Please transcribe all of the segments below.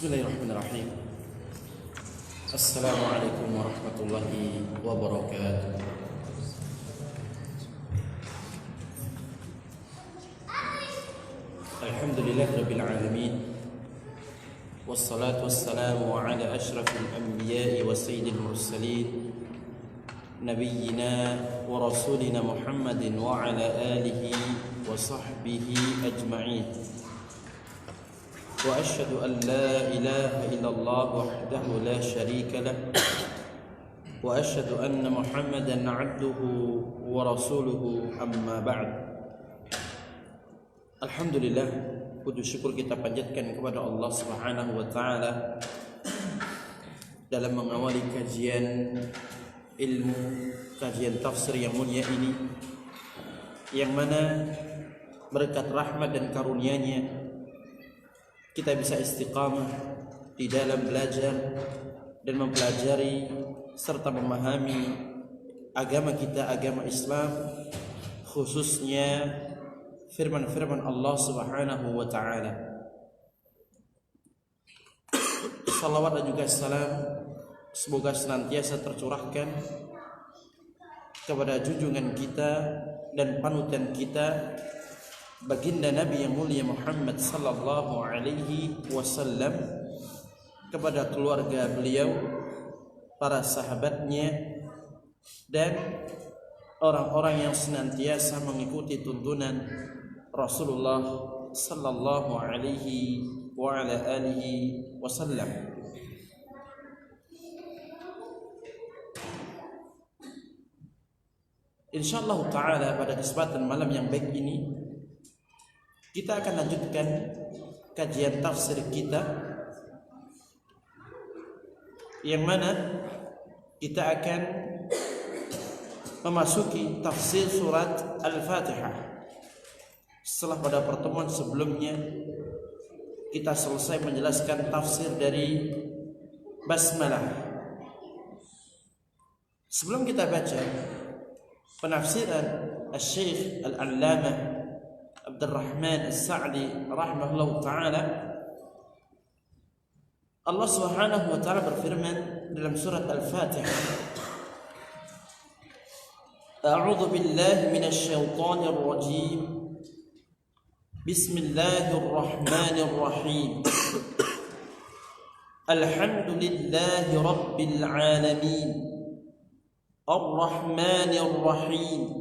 Bismillahirrahmanirrahim. Assalamualaikum warahmatullahi wabarakatuh. Alhamdulillahirabbil alamin. Wassalatu wassalamu ala asyrafil anbiya'i wa sayyidil mursalin nabiyyina wa rasulina Muhammadin wa ala alihi wa sahbihi ajma'in. وأشهد أن لا إله إلا الله وحده لا شريك له وأشهد أن محمدا عبده ورسوله أما بعد. Alhamdulillah, puji syukur kita panjatkan kepada Allah Subhanahu wa taala dalam mengawali kajian ilmu, kajian tafsir yang mulia ini, yang mana berkat rahmat dan karunia-Nya kita bisa istiqamah di dalam belajar dan mempelajari serta memahami agama kita, agama Islam, khususnya firman-firman Allah Subhanahu wa taala. Salawat dan juga salam semoga senantiasa tercurahkan kepada junjungan kita dan panutan kita, baginda Nabi yang mulia Muhammad sallallahu alaihi wasallam, kepada keluarga beliau, para sahabatnya, dan orang-orang yang senantiasa mengikuti tuntunan Rasulullah sallallahu alaihi wa ala alihi wasallam. Insyaallah taala pada kesempatan malam yang baik ini kita akan lanjutkan kajian tafsir kita, yang mana kita akan memasuki tafsir surat Al-Fatihah. Setelah pada pertemuan sebelumnya kita selesai menjelaskan tafsir dari Basmalah. Sebelum kita baca penafsiran Al-Syekh Al-Allamah Abdurrahman As-Sa'di rahimahullah ta'ala, Allah Subhanahu wa ta'ala berfirman dalam surat Al-Fatihah, A'udzu billahi minasy syaithanir rajim. Bismillahirrahmanirrahim. Alhamdulillahi rabbil alamin. Ar-Rahmanir Rahim.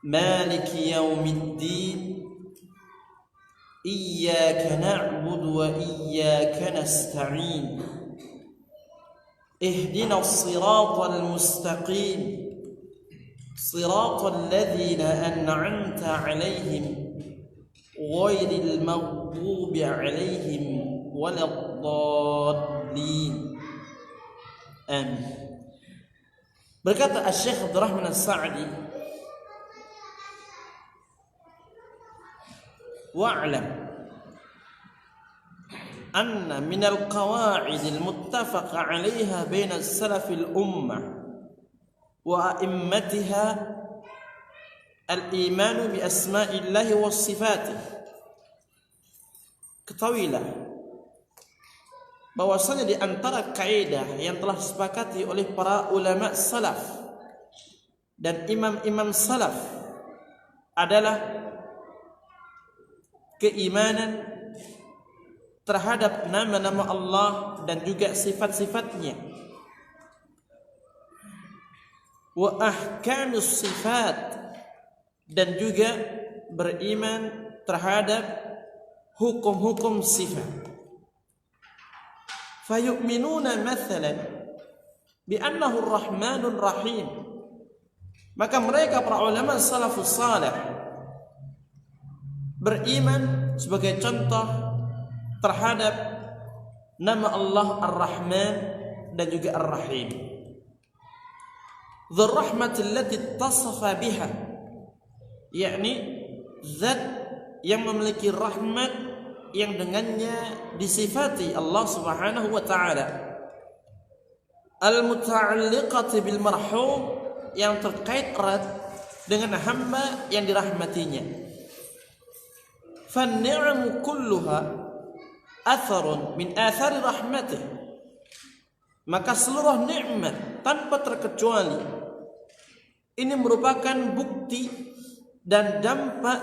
مالك يوم الدين إياك نعبد وإياك نستعين اهدنا الصراط المستقيم صراط الذين أنعمت عليهم غير المغضوب عليهم ولا الضالين آمين. Berkata Syekh Abdurrahman As-Sa'di, wa'lam anna minal qawa'idil muttafaqa 'alayha baina salafil ummah wa a'immatiha al-imanu bi asma'illahi was sifatih. Ketahuilah bahwasanya di antara kaidah yang telah disepakati oleh para ulama salaf dan imam-imam salaf adalah keimanan terhadap nama-nama Allah dan juga sifat-sifatnya, wa ahkamus sifat, dan juga beriman terhadap hukum-hukum sifat. Fayu'minuna mathalan bi annahu ar-rahmanur rahim. Maka mereka para ulama salafus salih beriman sebagai contoh terhadap nama Allah Ar-Rahman dan juga Ar-Rahim. Dzur rahmatil lati ittasafa biha, yakni zat yang memiliki rahmat yang dengannya disifati Allah Subhanahu wa taala. Al-muta'alliqati bil marhum, yang terkait erat dengan hamba yang dirahmatinya. فالنعم كلها atharun min athari rahmatih, maka seluruh nikmat tanpa terkecuali ini merupakan bukti dan dampak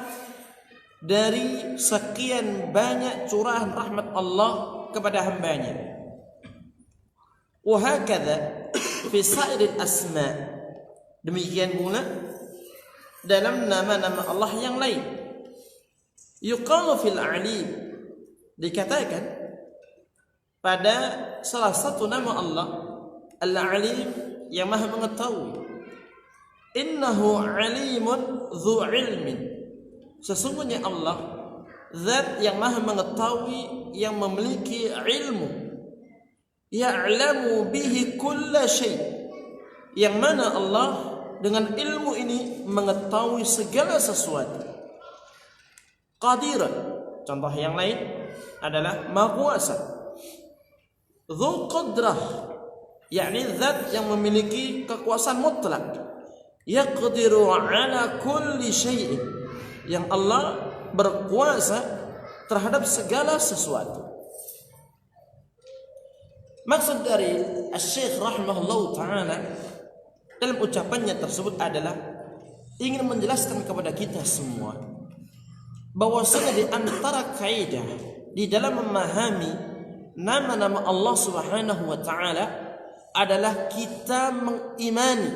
dari sekian banyak curahan rahmat Allah kepada hambanya. Wa hakadha fi sa'iril asma', demikian pula dalam nama-nama Allah yang lain. Yuqalu fil alim, dikatakan pada salah satu nama Allah, Al-Alim, yang Maha mengetahui. Innahu alimun dzu ilmin, sesungguhnya Allah zat yang Maha mengetahui, yang memiliki ilmu. Ya'lamu bihi kulla syai', yang mana Allah dengan ilmu ini mengetahui segala sesuatu. Qadiran, contoh yang lain adalah Maha Kuasa. Dzul Qadrah, yakni zat yang memiliki kekuasaan mutlak. Yaqdiru ala kulli syai'in, yang Allah berkuasa terhadap segala sesuatu. Maksud dari Syekh rahimahullah ta'ala dalam ucapannya tersebut adalah ingin menjelaskan kepada kita semua bahwasanya di antara kaidah di dalam memahami nama-nama Allah Subhanahu wa taala adalah kita mengimani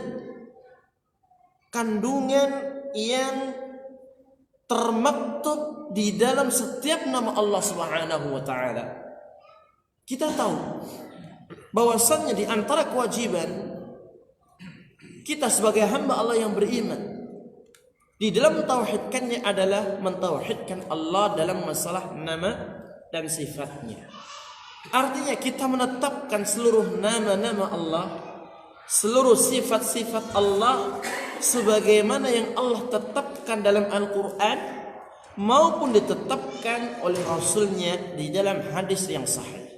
kandungan yang termaktub di dalam setiap nama Allah Subhanahu wa taala. Kita tahu bahwasannya di antara kewajiban kita sebagai hamba Allah yang beriman di dalam mentauhidkannya adalah mentauhidkan Allah dalam masalah nama dan sifatnya. Artinya kita menetapkan seluruh nama-nama Allah, seluruh sifat-sifat Allah sebagaimana yang Allah tetapkan dalam Al-Quran maupun ditetapkan oleh Rasulnya di dalam hadis yang sahih.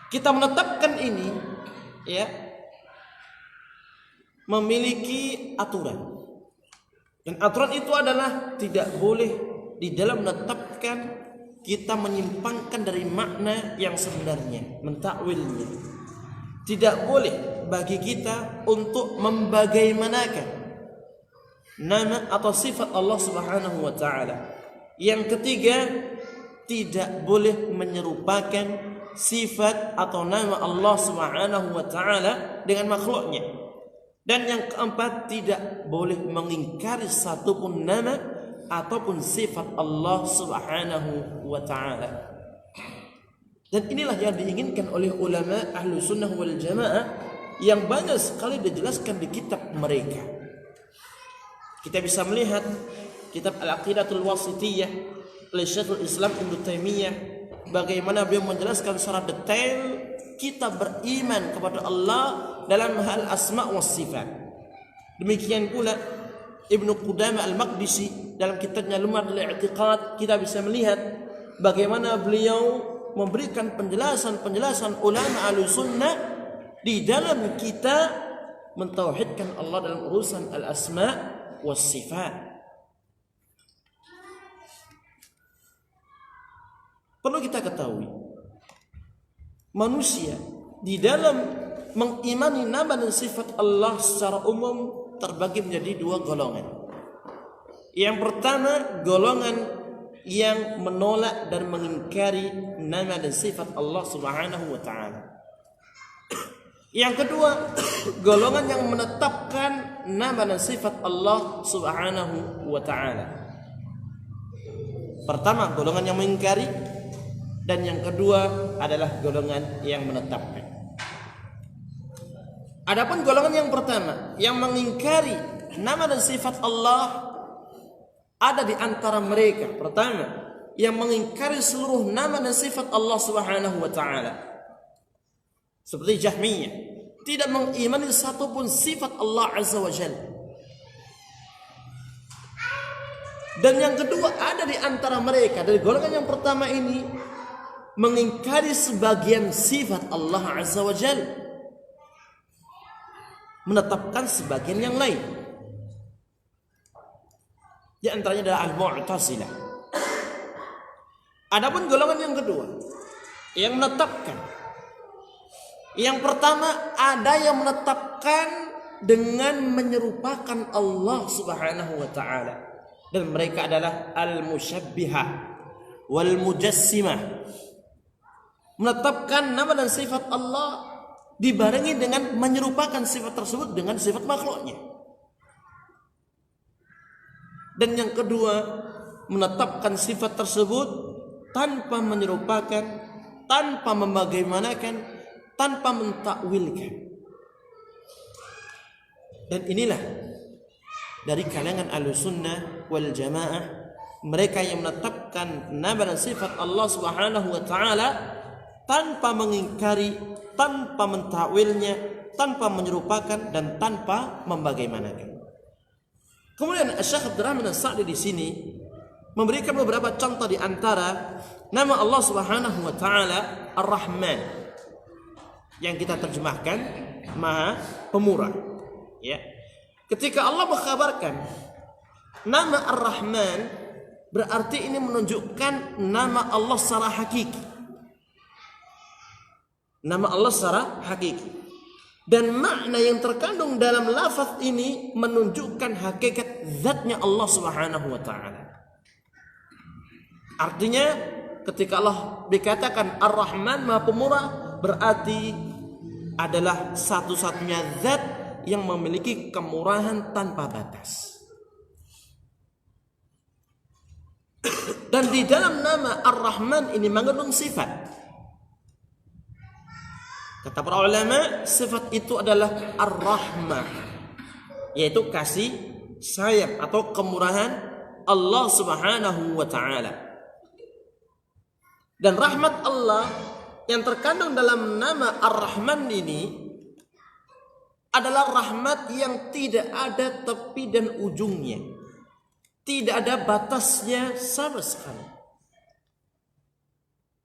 Kita menetapkan ini ya memiliki aturan, dan aturan itu adalah tidak boleh di dalam menetapkan kita menyimpangkan dari makna yang sebenarnya, mentakwilnya. Tidak boleh bagi kita untuk membagaimanakan nama atau sifat Allah Subhanahu wa taala. Yang ketiga, tidak boleh menyerupakan sifat atau nama Allah Subhanahu wa taala dengan makhluknya. Dan yang keempat, tidak boleh mengingkari satupun nama ataupun sifat Allah Subhanahu wa taala. Dan inilah yang diinginkan oleh ulama ahlu sunnah wal jamaah yang banyak sekali dijelaskan di kitab mereka. Kita bisa melihat kitab Al-Aqidatul Wasithiyah oleh Syekhul Islam Ibnu Taimiyah, bagaimana beliau menjelaskan secara detail kita beriman kepada Allah dalam hal asma wa sifat. Demikian pula Ibnu Qudamah Al-Maqdisi dalam kitabnya Lum'atul I'tiqad, kita bisa melihat bagaimana beliau memberikan penjelasan-penjelasan ulama Ahlussunnah di dalam kita mentauhidkan Allah dalam urusan al-asma was sifat. Perlu kita ketahui, manusia di dalam mengimani nama dan sifat Allah secara umum terbagi menjadi dua golongan. Yang pertama, golongan yang menolak dan mengingkari nama dan sifat Allah Subhanahu wa taala. Yang kedua, golongan yang menetapkan nama dan sifat Allah Subhanahu wa taala. Pertama, golongan yang mengingkari, dan yang kedua adalah golongan yang menetapkan. Adapun golongan yang pertama yang mengingkari nama dan sifat Allah, ada di antara mereka pertama yang mengingkari seluruh nama dan sifat Allah Subhanahu wa taala. Seperti Jahmiyah, tidak mengimani satupun sifat Allah Azza wa Jalla. Dan yang kedua ada di antara mereka dari golongan yang pertama ini mengingkari sebagian sifat Allah Azza wa Jalla, menetapkan sebagian yang lain. Di antaranya adalah Al-Mu'tazilah. Adapun golongan yang kedua yang menetapkan, yang pertama ada yang menetapkan dengan menyerupakan Allah Subhanahu wa taala, dan mereka adalah al-musyabbihah wal mujassimah. Menetapkan nama dan sifat Allah dibarengi dengan menyerupakan sifat tersebut dengan sifat makhluknya. Dan yang kedua, menetapkan sifat tersebut tanpa menyerupakan, tanpa membagaimanakan, tanpa mentakwilkan. Dan inilah dari kalangan Ahlussunnah wal Jamaah, mereka yang menetapkan nama dan sifat Allah Subhanahu wa taala tanpa mengingkari, tanpa mentakwilnya, tanpa menyerupakan, dan tanpa membagaimanakan. Kemudian Syekh Abdurrahman As-Sa'di di sini memberikan beberapa contoh di antara nama Allah Subhanahu wa taala Ar-Rahman, yang kita terjemahkan Maha Pemurah. Ya. Ketika Allah mengkabarkan nama Ar-Rahman, berarti ini menunjukkan nama Allah secara hakiki. Nama Allah secara hakiki. Dan makna yang terkandung dalam lafaz ini menunjukkan hakikat zatnya Allah Subhanahu wa taala. Artinya ketika Allah dikatakan Ar-Rahman Maha Pemurah, berarti adalah satu-satunya zat yang memiliki kemurahan tanpa batas. Dan di dalam nama Ar-Rahman ini mengandung sifat. Kata para ulama, sifat itu adalah Ar-Rahmah, yaitu kasih sayang atau kemurahan Allah Subhanahu wa taala. Dan rahmat Allah yang terkandung dalam nama Ar-Rahman ini adalah rahmat yang tidak ada tepi dan ujungnya, tidak ada batasnya sama sekali.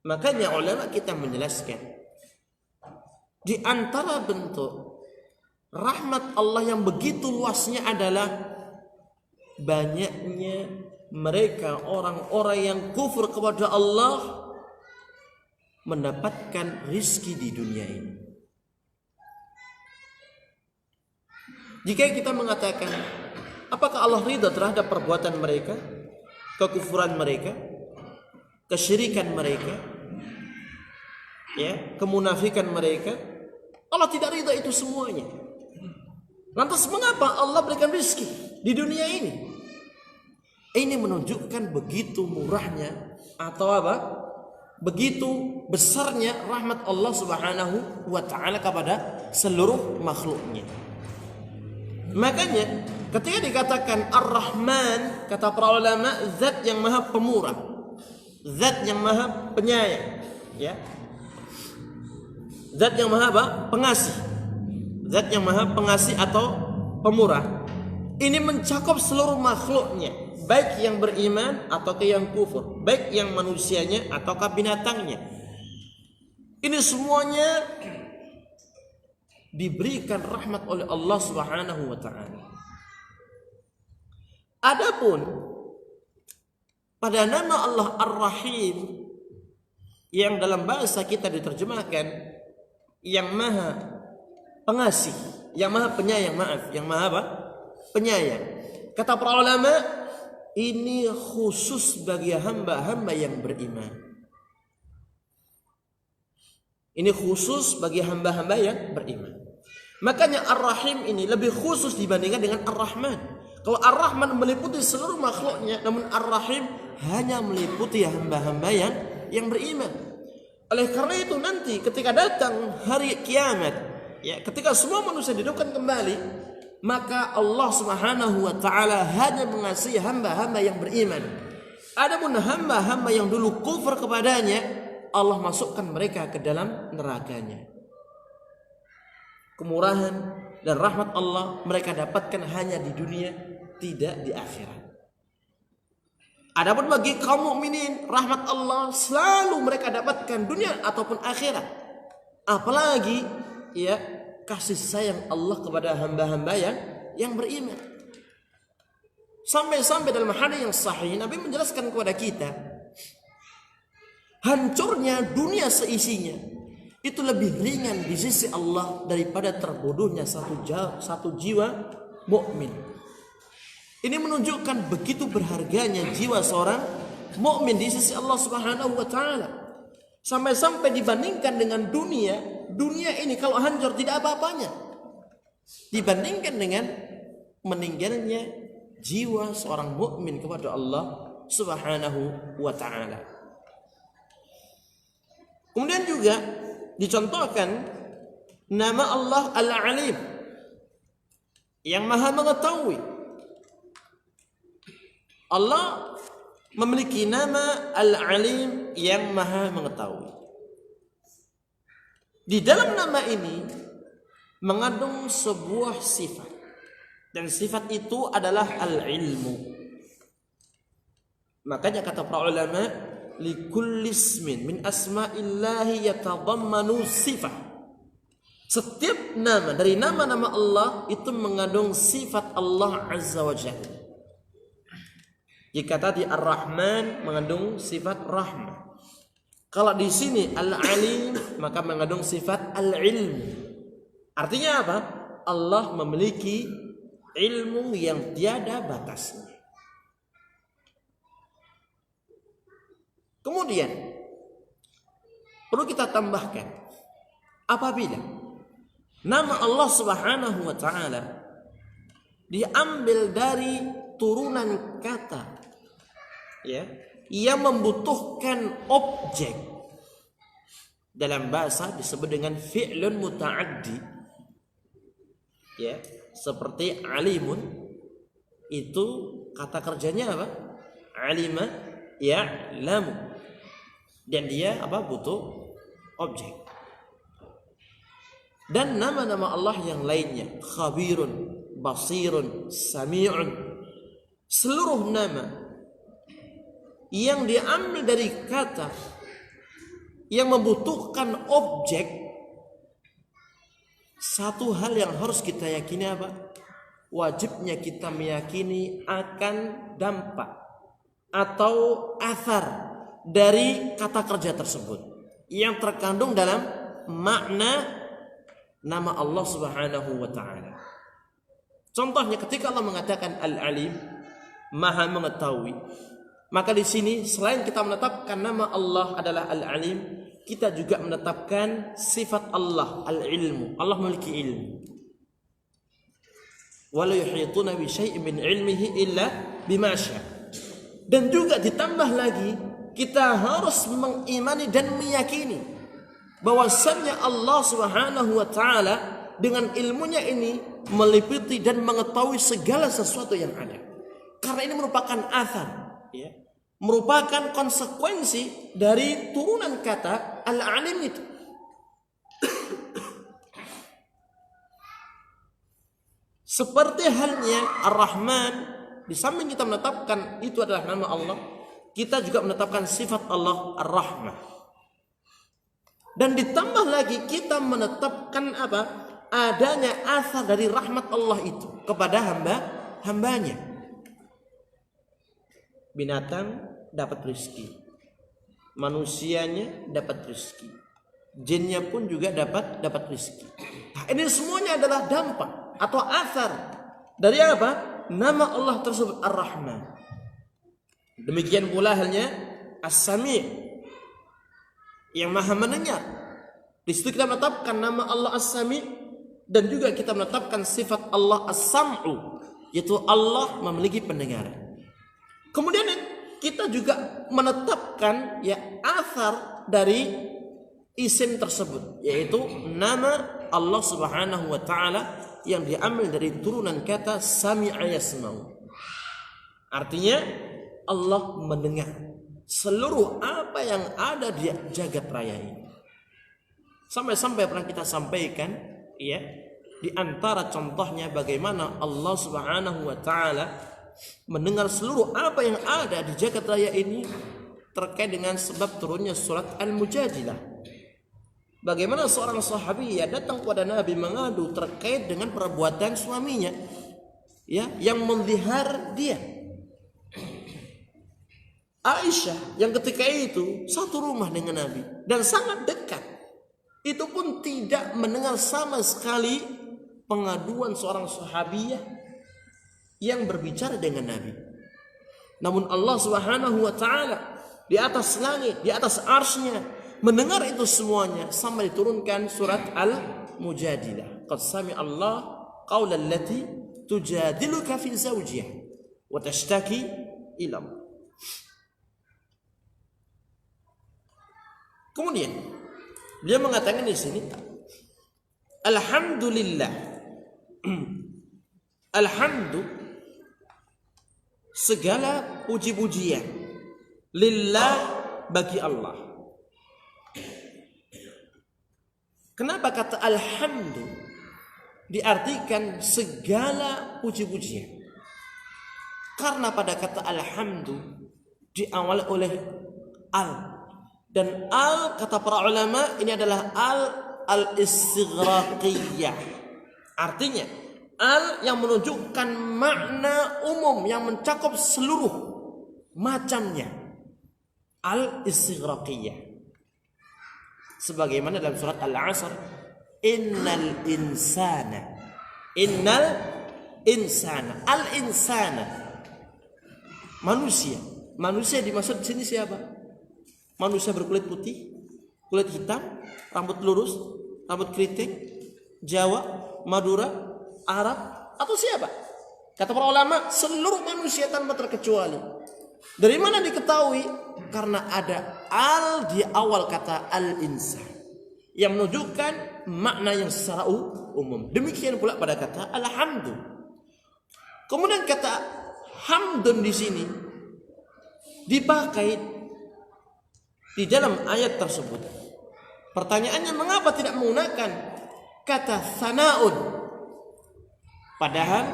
Makanya ulama kita menjelaskan, di antara bentuk rahmat Allah yang begitu luasnya adalah banyaknya mereka orang-orang yang kufur kepada Allah mendapatkan rizki di dunia ini. Jika kita mengatakan, apakah Allah ridha terhadap perbuatan mereka, kekufuran mereka, kesyirikan mereka, ya, kemunafikan mereka? Allah tidak ridha itu semuanya. Lantas mengapa Allah berikan rizki di dunia ini? Ini menunjukkan begitu murahnya atau apa? Begitu besarnya rahmat Allah Subhanahu wa taala kepada seluruh makhluknya. Makanya ketika dikatakan Ar-Rahman, kata para ulama, zat yang maha pemurah, zat yang maha penyayang, ya. Zat yang maha apa? Pengasih. Zat yang maha pengasih atau pemurah. Ini mencakup seluruh makhluknya, baik yang beriman atau yang kufur, baik yang manusianya atau binatangnya. Ini semuanya diberikan rahmat oleh Allah Subhanahu wa taala. Adapun pada nama Allah Ar-Rahim yang dalam bahasa kita diterjemahkan yang maha pengasih, yang maha penyayang, yang maha apa? Penyayang. Kata para ulama, ini khusus bagi hamba-hamba yang beriman. Ini khusus bagi hamba-hamba yang beriman. Makanya Ar-Rahim ini lebih khusus dibandingkan dengan Ar-Rahman. Kalau Ar-Rahman meliputi seluruh makhluknya, namun Ar-Rahim hanya meliputi hamba-hamba yang beriman. Oleh karena itu nanti ketika datang hari kiamat, ya, ketika semua manusia dihidupkan kembali, maka Allah Subhanahu wa taala hanya mengasihi hamba-hamba yang beriman. Adapun hamba-hamba yang dulu kufur kepadanya, Allah masukkan mereka ke dalam nerakanya. Kemurahan dan rahmat Allah mereka dapatkan hanya di dunia, tidak di akhirat. Adapun bagi kaum mukminin, rahmat Allah selalu mereka dapatkan dunia ataupun akhirat. Apalagi ya kasih sayang Allah kepada hamba-hamba yang beriman. Sampai-sampai dalam hadis yang sahih Nabi menjelaskan kepada kita hancurnya dunia seisinya itu lebih ringan di sisi Allah daripada terbodohnya satu jiwa mukmin. Ini menunjukkan begitu berharganya jiwa seorang mukmin di sisi Allah Subhanahu wa taala. Sampai-sampai dibandingkan dengan dunia ini kalau hancur tidak apa-apanya dibandingkan dengan meninggalnya jiwa seorang mukmin kepada Allah Subhanahu wa taala. Kemudian juga dicontohkan nama Allah Al-Alim yang Maha mengetahui. Allah memiliki nama Al-Alim yang Maha mengetahui. Di dalam nama ini mengandung sebuah sifat, dan sifat itu adalah al-ilmu. Makanya kata para ulama, likulli ismin min asma'illahi yatadammanu sifat. Setiap nama dari nama-nama Allah itu mengandung sifat Allah Azza wa Jalla. Jika tadi Ar-Rahman mengandung sifat rahmah. Kalau di sini Al-Alim maka mengandung sifat al-ilm. Artinya apa? Allah memiliki ilmu yang tiada batasnya. Kemudian perlu kita tambahkan, apabila nama Allah Subhanahu wa taala diambil dari turunan kata yang membutuhkan objek, dalam bahasa disebut dengan fi'lun muta'addi, seperti alimun, itu kata kerjanya apa? Alima ya'lamu, dan dia butuh objek. Dan nama-nama Allah yang lainnya, khabirun, basirun, sami'un, seluruh nama yang diambil dari kata yang membutuhkan objek, satu hal yang harus kita yakini apa? Wajibnya kita meyakini akan dampak atau athar dari kata kerja tersebut yang terkandung dalam makna nama Allah Subhanahu wa taala. Contohnya ketika Allah mengatakan Al-Alim, Maha mengetahui, maka di sini selain kita menetapkan nama Allah adalah Al-Alim, kita juga menetapkan sifat Allah Al-Ilmu. Allah memiliki ilmu. Wa la yuhituna bi syai'in min ilmihi illa bima syaa. Dan juga ditambah lagi, kita harus mengimani dan meyakini bahwasannya Allah Subhanahu wa taala dengan ilmunya ini meliputi dan mengetahui segala sesuatu yang ada. Karena ini merupakan athar, merupakan konsekuensi dari turunan kata Al-Alim itu. Seperti halnya Ar-Rahman, di samping kita menetapkan itu adalah nama Allah, kita juga menetapkan sifat Allah Ar-Rahmah. Dan ditambah lagi kita menetapkan apa? Adanya asar dari rahmat Allah itu kepada hambanya. Binatang dapat rezeki, manusianya dapat rezeki, jinnya pun juga dapat rezeki. Nah, ini semuanya adalah dampak atau asar dari apa? Nama Allah tersebut Ar-Rahman. Demikian pula halnya As-Sami' yang Maha mendengar. Di situ kita menetapkan nama Allah As-Sami' dan juga kita menetapkan sifat Allah As-Sam'u, yaitu Allah memiliki pendengaran. Kemudian kita juga menetapkan asar dari isim tersebut, yaitu nama Allah Subhanahu wa taala yang diambil dari turunan kata Sami'a yasma'u. Artinya Allah mendengar seluruh apa yang ada di jagat raya ini. Sampai-sampai pernah kita sampaikan di antara contohnya bagaimana Allah Subhanahu wa taala mendengar seluruh apa yang ada di jagat raya ini terkait dengan sebab turunnya surat Al-Mujadilah. Bagaimana seorang sahabiah datang kepada Nabi mengadu terkait dengan perbuatan suaminya yang menzihar dia. Aisyah yang ketika itu satu rumah dengan Nabi dan sangat dekat, itu pun tidak mendengar sama sekali pengaduan seorang sahabiyah yang berbicara dengan Nabi. Namun Allah Subhanahu wa taala di atas langit, di atas arsy-Nya mendengar itu semuanya sampai diturunkan surat Al-Mujadilah. Qad sami'a Allah qaula allati tujadiluka fi zawjiha wa tashtaki ila Allah. Kemudian dia mengatakan di sini, alhamdulillah, alhamdu, segala puji-pujian, lillah, bagi Allah. Kenapa kata alhamdu diartikan segala puji-pujian? Karena pada kata alhamdu diawali oleh al. Dan al, kata para ulama, ini adalah al-istighraqiyah. Artinya al yang menunjukkan makna umum yang mencakup seluruh macamnya. Al-istighraqiyah. Sebagaimana dalam surat Al-Asr, innal insana, al-insana, manusia. Manusia dimaksud di sini siapa? Manusia berkulit putih, kulit hitam, rambut lurus, rambut keriting, Jawa, Madura, Arab, atau siapa? Kata para ulama, seluruh manusia tanpa terkecuali. Dari mana diketahui? Karena ada al di awal kata al-insan yang menunjukkan makna yang secara umum. Demikian pula pada kata alhamdu. Kemudian kata hamdun di sini dipakai di dalam ayat tersebut. Pertanyaannya, mengapa tidak menggunakan kata sanaun? Padahal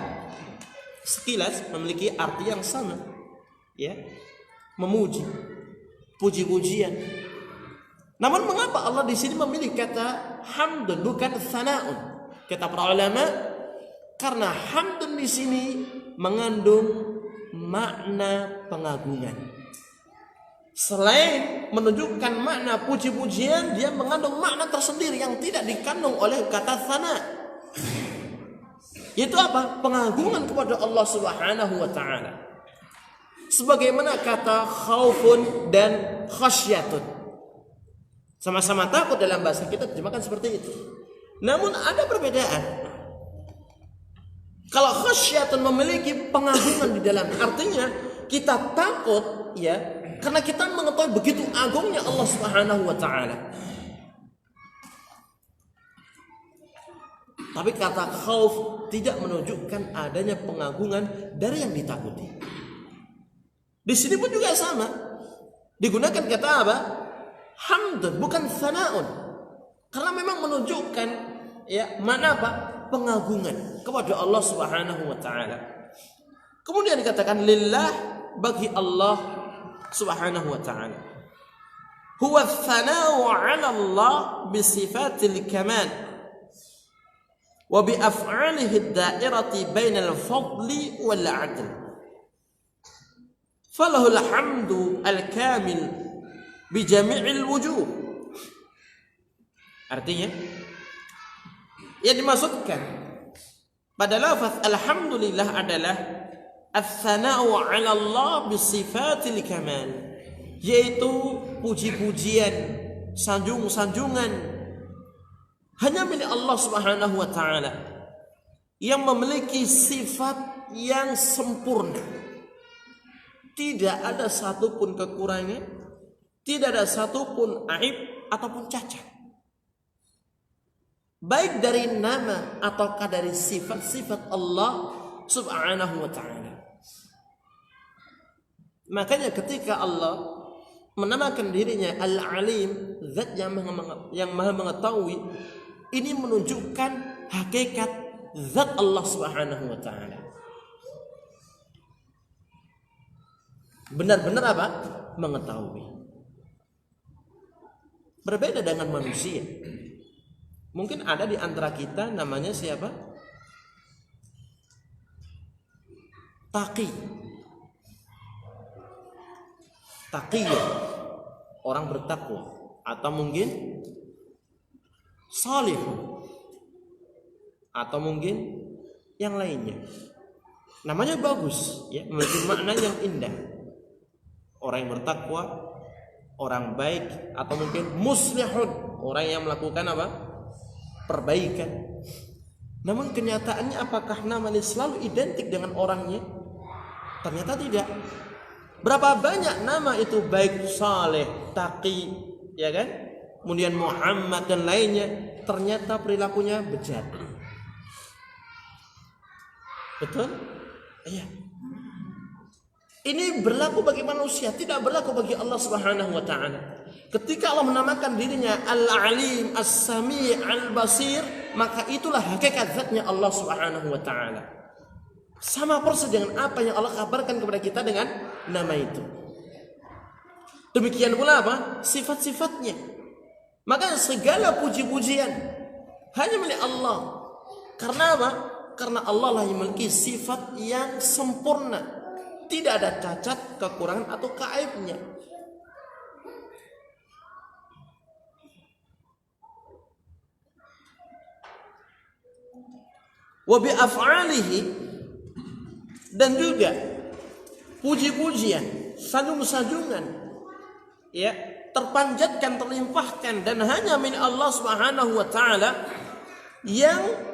sekilas memiliki arti yang sama, ya, memuji, puji-pujian. Namun mengapa Allah di sini memilih kata hamdun bukan sanaun? Kata para ulama, karena hamdun di sini mengandung makna pengagungan. Selain menunjukkan makna puji-pujian, dia mengandung makna tersendiri yang tidak dikandung oleh kata sana. Yaitu apa? Pengagungan kepada Allah Subhanahu wa taala. Sebagaimana kata khaufun dan khasyatun. Sama-sama takut dalam bahasa kita terjemahkan seperti itu. Namun ada perbedaan. Kalau khasyatun memiliki pengagungan di dalam, artinya kita takut, ya, karena kita mengetahui begitu agungnya Allah Subhanahu wa taala. Tapi kata khauf tidak menunjukkan adanya pengagungan dari yang ditakuti. Di sini pun juga sama. Digunakan kata apa? Hamdun bukan sanaun. Karena memang menunjukkan, ya, mana apa? Pengagungan kepada Allah Subhanahu wa taala. Kemudian dikatakan lillah, bagi Allah Subhanahu wa ta'ala. Huwa thana'u 'ala Allah bi sifatil kamal wa bi af'alihi ad-da'irati bainal fadli wal 'adl. Falahul hamdu al-kamil bi jami'il wujuh. Artinya, yang dimaksudkan pada lafaz alhamdulillah adalah As-sana'u 'ala Allah bisifatil kamal, yaitu puji-pujian, sanjung-sanjungan hanya milik Allah Subhanahu wa taala yang memiliki sifat yang sempurna. Tidak ada satupun kekurangan, tidak ada satupun aib ataupun cacat. Baik dari nama ataukah dari sifat-sifat Allah Subhanahu wa ta'ala. Makanya ketika Allah menamakan dirinya Al-Alim, zat yang maha mengetahui, ini menunjukkan hakikat zat Allah Subhanahu wa ta'ala. Benar-benar apa? Mengetahui. Berbeda dengan manusia. Mungkin ada di antara kita namanya siapa? Taqi. taqiyun, orang bertakwa, atau mungkin salih, atau mungkin yang lainnya. Namanya bagus, ya, memiliki makna yang indah. Orang yang bertakwa, orang baik, atau mungkin muslihun, orang yang melakukan apa? Perbaikan. Namun kenyataannya apakah nama ini selalu identik dengan orangnya? Ternyata tidak. Berapa banyak nama itu baik, saleh, taqi, ya kan? Kemudian Muhammad dan lainnya, ternyata perilakunya bejat. Betul? Iya. Ini berlaku bagi manusia, tidak berlaku bagi Allah Subhanahu wa taala. Ketika Allah menamakan dirinya Al-Alim, As-Sami', Al-Basir, maka itulah hakikat zatnya Allah Subhanahu wa taala. Sama persis dengan apa yang Allah kabarkan kepada kita dengan nama itu. Demikian pula apa? Sifat-sifatnya. Maka segala puji-pujian hanya milik Allah. Karena apa? Karena Allah lah yang memiliki sifat yang sempurna. Tidak ada cacat, kekurangan atau keaibnya. Wa bi af'alihi, dan juga puji-pujian, sanjung-sanjungan, ya, terpanjatkan, terlimpahkan dan hanya milik Allah Subhanahu wa taala, yang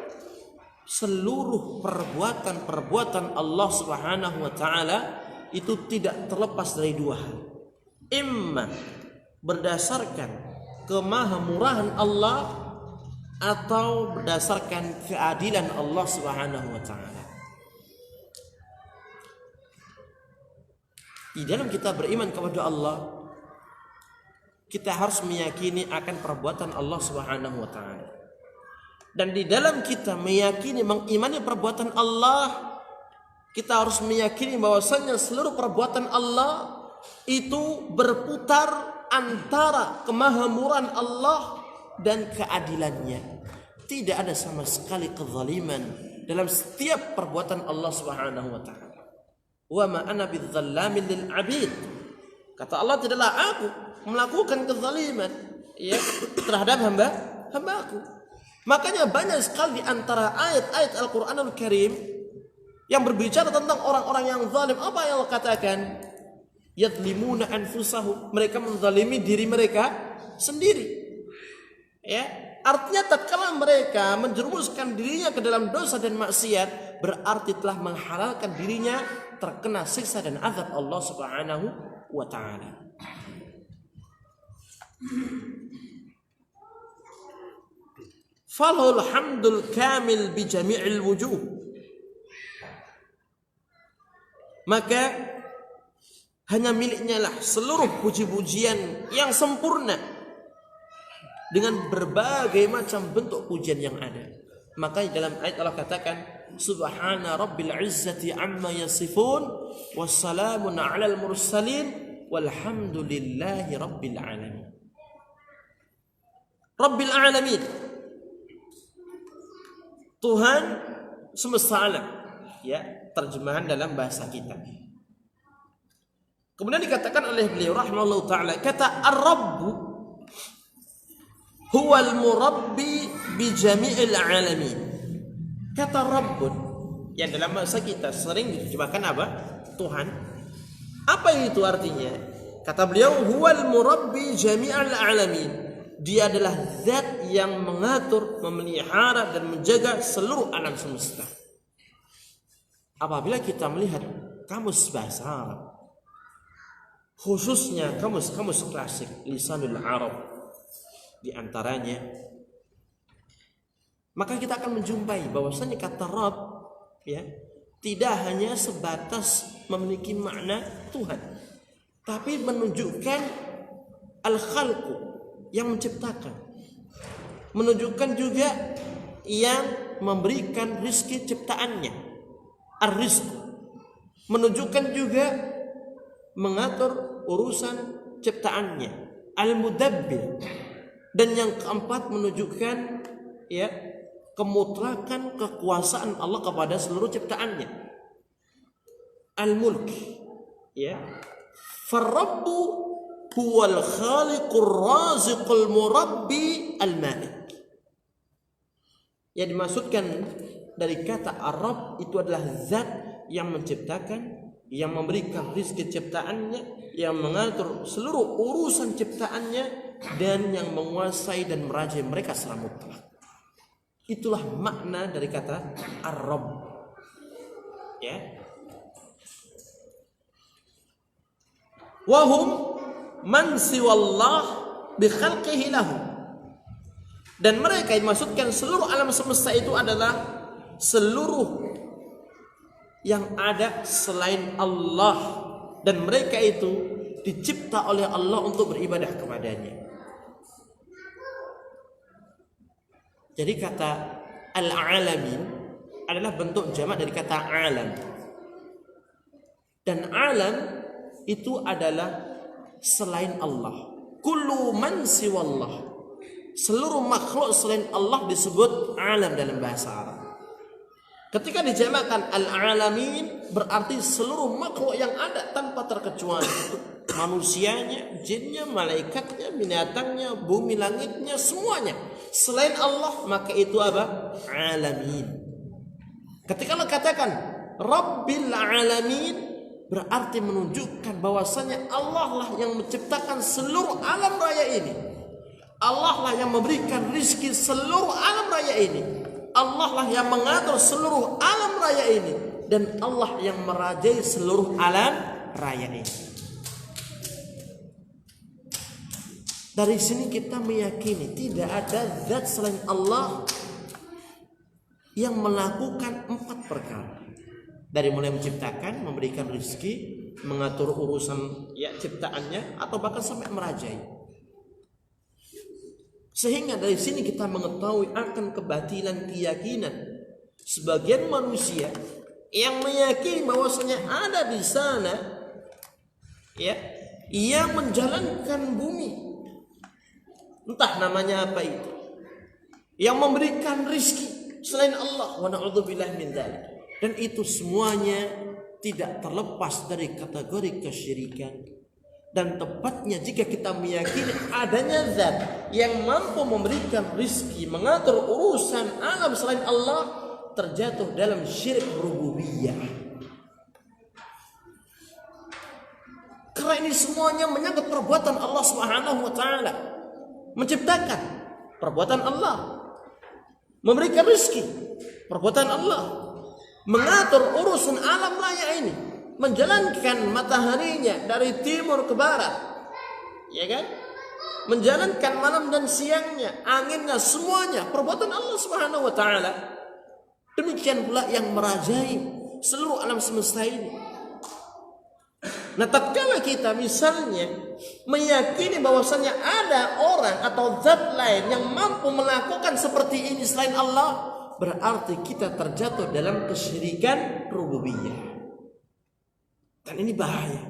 seluruh perbuatan Allah Subhanahu wa taala itu tidak terlepas dari dua hal. Imma berdasarkan kemahamurahan Allah, atau berdasarkan keadilan Allah Subhanahu wa taala. Di dalam kita beriman kepada Allah, kita harus meyakini akan perbuatan Allah Subhanahu wa taala. Dan di dalam kita meyakini, mengimani perbuatan Allah, kita harus meyakini bahwasanya seluruh perbuatan Allah itu berputar antara kemahamurahan Allah dan keadilannya. Tidak ada sama sekali kezaliman dalam setiap perbuatan Allah Subhanahu wa taala. Wa ma ana bidzalamin lil abid. Kata Allah, tidaklah aku melakukan kezaliman, ya, terhadap hamba-hambaku. Makanya banyak sekali di antara ayat-ayat Al-Qur'anul Karim yang berbicara tentang orang-orang yang zalim. Apa yang Allah katakan? Yadlimuna anfusahum, mereka menzalimi diri mereka sendiri. Ya, artinya tatkala mereka menjerumuskan dirinya ke dalam dosa dan maksiat, berarti telah menghalalkan dirinya terkena siksa dan azab Allah Subhanahu wa taala. Falhul hamdul kamil bi jami'il wujuh. Maka hanya miliknya lah seluruh puji-pujian yang sempurna dengan berbagai macam bentuk pujian yang ada. Maka dalam ayat Allah katakan, Subhana rabbil izzati amma yasifun, wassalamun alal mursalin, walhamdulillahi rabbil alamin. Rabbil alamin, Tuhan semesta alam, ya, terjemahan dalam bahasa kita. Kemudian dikatakan oleh beliau rahimahullah taala, kata ar-rabbu huwal murabbi bi jami'il alamin. Kata rabbun yang dalam bahasa kita sering diterjemahkan apa? Tuhan. Apa itu artinya? Kata beliau, huwal murabbi jami'al alamin. Dia adalah zat yang mengatur, memelihara dan menjaga seluruh alam semesta. Apabila kita melihat kamus bahasa Arab, khususnya kamus-kamus klasik lisanul Arab di antaranya, maka kita akan menjumpai bahwasanya kata Rabb, ya, tidak hanya sebatas memiliki makna Tuhan, tapi menunjukkan al-khalqu, yang menciptakan, menunjukkan juga yang memberikan rizki ciptaannya, ar-rizq, menunjukkan juga mengatur urusan ciptaannya, al-mudabbir, dan yang keempat menunjukkan, ya, kemutlakan kekuasaan Allah kepada seluruh ciptaannya, al-mulk, ya, Farrabbu huwal khaliqur raziqul murabbi al-malik. Yang dimaksudkan dari kata Ar-Rabb itu adalah zat yang menciptakan, yang memberikan rizki ciptaannya, yang mengatur seluruh urusan ciptaannya, dan yang menguasai dan merajai mereka secara mutlak. Itulah makna dari kata Ar-Rabb. Ya. Wahum man siwallah bi khalqihi lahu. Dan mereka yang dimaksudkan seluruh alam semesta itu adalah seluruh yang ada selain Allah, dan mereka itu dicipta oleh Allah untuk beribadah kepadanya. Jadi kata al-alamin adalah bentuk jamak dari kata alam. Dan alam itu adalah selain Allah. Kullu man siwallah. Seluruh makhluk selain Allah disebut alam dalam bahasa Arab. Ketika dijamakkan al-alamin berarti seluruh makhluk yang ada tanpa terkecuali. Manusianya, jinnya, malaikatnya, binatangnya, bumi langitnya, semuanya selain Allah, maka itu apa? Alamin. Ketika Allah katakan Rabbil alamin, berarti menunjukkan bahwasanya Allah lah yang menciptakan seluruh alam raya ini. Allah lah yang memberikan rizki seluruh alam raya ini. Allah lah yang mengatur seluruh alam raya ini, dan Allah yang merajai seluruh alam raya ini. Dari sini kita meyakini tidak ada zat selain Allah yang melakukan 4 perkara. Dari mulai menciptakan, memberikan rizki, mengatur urusan ciptaannya, atau bahkan sampai merajai. Sehingga dari sini kita mengetahui akan kebatilan keyakinan sebagian manusia yang meyakini bahwasanya ada di sana yang menjalankan bumi, entah namanya apa itu, yang memberikan rizki selain Allah, wa na'udzubillah min dzalik. Dan itu semuanya tidak terlepas dari kategori kesyirikan. Dan tepatnya jika kita meyakini adanya zat yang mampu memberikan rizki, mengatur urusan alam selain Allah, terjatuh dalam syirik rububiyah. Karena ini semuanya menyangkut perbuatan Allah Subhanahu wa taala. Menciptakan, perbuatan Allah. Memberikan rizki, perbuatan Allah. Mengatur urusan alam raya ini, menjalankan mataharinya dari timur ke barat, ya kan? Menjalankan malam dan siangnya, anginnya, semuanya perbuatan Allah Subhanahu wa taala. Demikian pula yang merajai seluruh alam semesta ini. Nah, tatkala kita misalnya meyakini bahwasanya ada orang atau zat lain yang mampu melakukan seperti ini selain Allah, berarti kita terjatuh dalam kesyirikan rububiyah. Dan ini bahaya.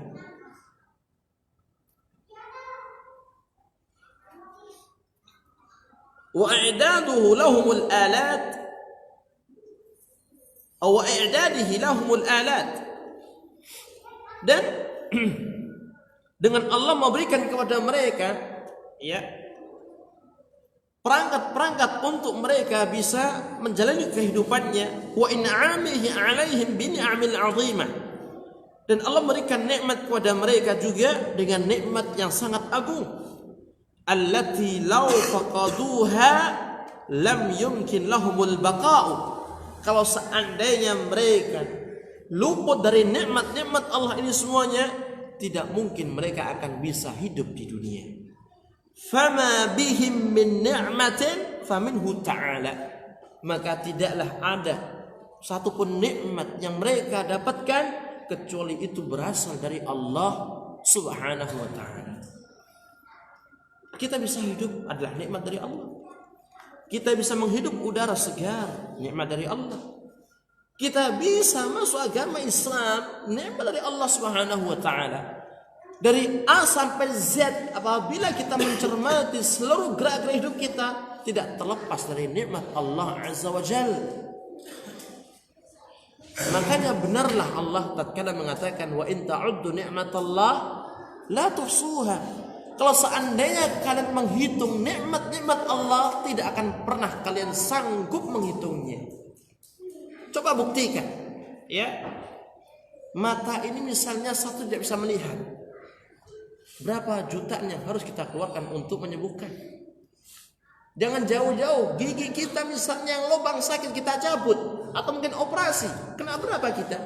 Wa i'daduhu lahumul alat, atau i'dadihi lahumul alat. Dan dengan Allah memberikan kepada mereka perangkat-perangkat untuk mereka bisa menjalani kehidupannya, wa in'amihi 'alaihim bi ni'amil 'azimah. Dan Allah memberikan nikmat kepada mereka juga dengan nikmat yang sangat agung. Allati law faqaduha lam yumkin lahumul baqa'u. Kalau seandainya mereka luput dari nikmat-nikmat Allah ini semuanya, tidak mungkin mereka akan bisa hidup di dunia. Fama bihim min ni'matin faminhu ta'ala. Maka tidaklah ada satupun nikmat yang mereka dapatkan kecuali itu berasal dari Allah Subhanahu wa ta'ala. Kita bisa hidup adalah nikmat dari Allah. Kita bisa menghidup udara segar, nikmat dari Allah. Kita bisa masuk agama Islam, nikmat dari Allah Subhanahu wa ta'ala. Dari A sampai Z, apabila kita mencermati seluruh gerak-gerik hidup kita, tidak terlepas dari nikmat Allah Azza wa Jalla. Makanya benarlah Allah tatkala mengatakan wa in ta'uddu ni'matallah la tuhsuha. Kalau seandainya kalian menghitung nikmat-nikmat Allah, tidak akan pernah kalian sanggup menghitungnya. Coba buktikan, ya. Mata ini misalnya satu tidak bisa melihat. Berapa jutanya harus kita keluarkan untuk menyembuhkan? Jangan jauh-jauh, gigi kita misalnya yang lubang sakit kita cabut, atau mungkin operasi. Kena berapa kita?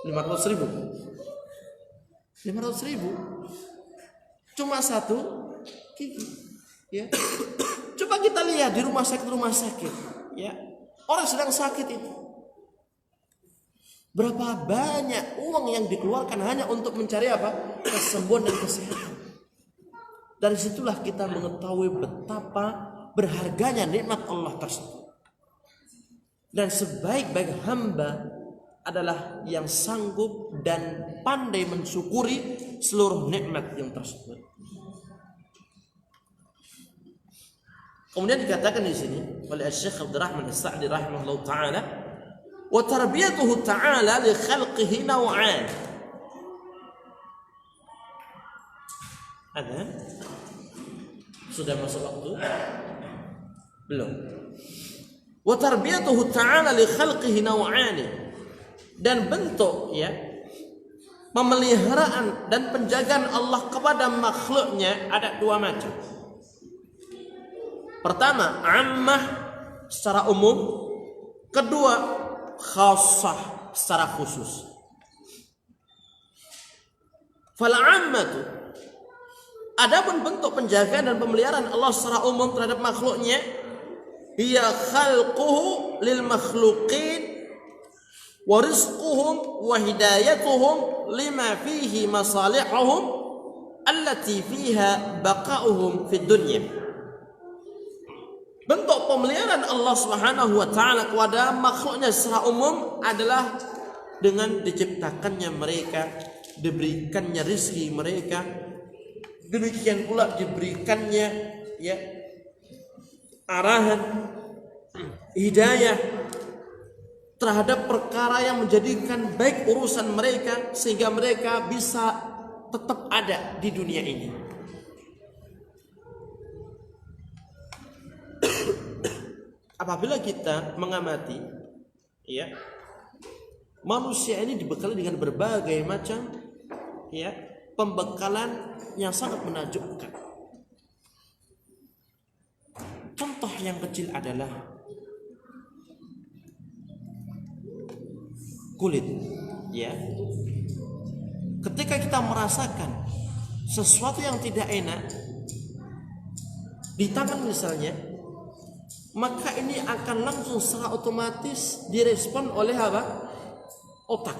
Rp500.000. Rp500.000 cuma satu gigi, ya. Coba kita lihat di rumah sakit, ya. Orang sedang sakit itu, berapa banyak uang yang dikeluarkan hanya untuk mencari apa? Kesembuhan dan kesehatan. Dari situlah kita mengetahui betapa berharganya nikmat Allah tersebut. Dan sebaik-baik hamba adalah yang sanggup dan pandai mensyukuri seluruh nikmat yang tersebut. Kemudian dikatakan di sini oleh Syekh Abdurrahman As-Sa'di rahimahullah taala, wa tarbiyatuhu ta'ala li khalqihi naw'an. Ada? Sudah masuk waktu? Belum. Wa tarbiyatuhu ta'ala li khalqihi naw'an. Dan bentuk, ya, pemeliharaan dan penjagaan Allah kepada makhluknya ada dua macam. Pertama, ammah secara umum. Kedua, khassah secara khusus. Fal ammatu, adapun bentuk penjagaan dan pemeliharaan Allah secara umum terhadap makhluknya, hiya khalquhu lil makhluqin wa rizquhum wa hidayatuhum lima fihi masalihum allati fiha baqa'uhum fid dunya. Bentuk pemeliharaan Allah Subhanahu wa taala kepada makhluknya secara umum adalah dengan diciptakannya mereka, diberikannya rezeki mereka, demikian pula diberikannya, ya, arahan, hidayah terhadap perkara yang menjadikan baik urusan mereka sehingga mereka bisa tetap ada di dunia ini. Apabila kita mengamati, ya, manusia ini dibekali dengan berbagai macam, ya, pembekalan yang sangat menakjubkan. Contoh yang kecil adalah kulit, ya. Ketika kita merasakan sesuatu yang tidak enak di tangan misalnya, maka ini akan langsung secara otomatis direspon oleh apa? Otak.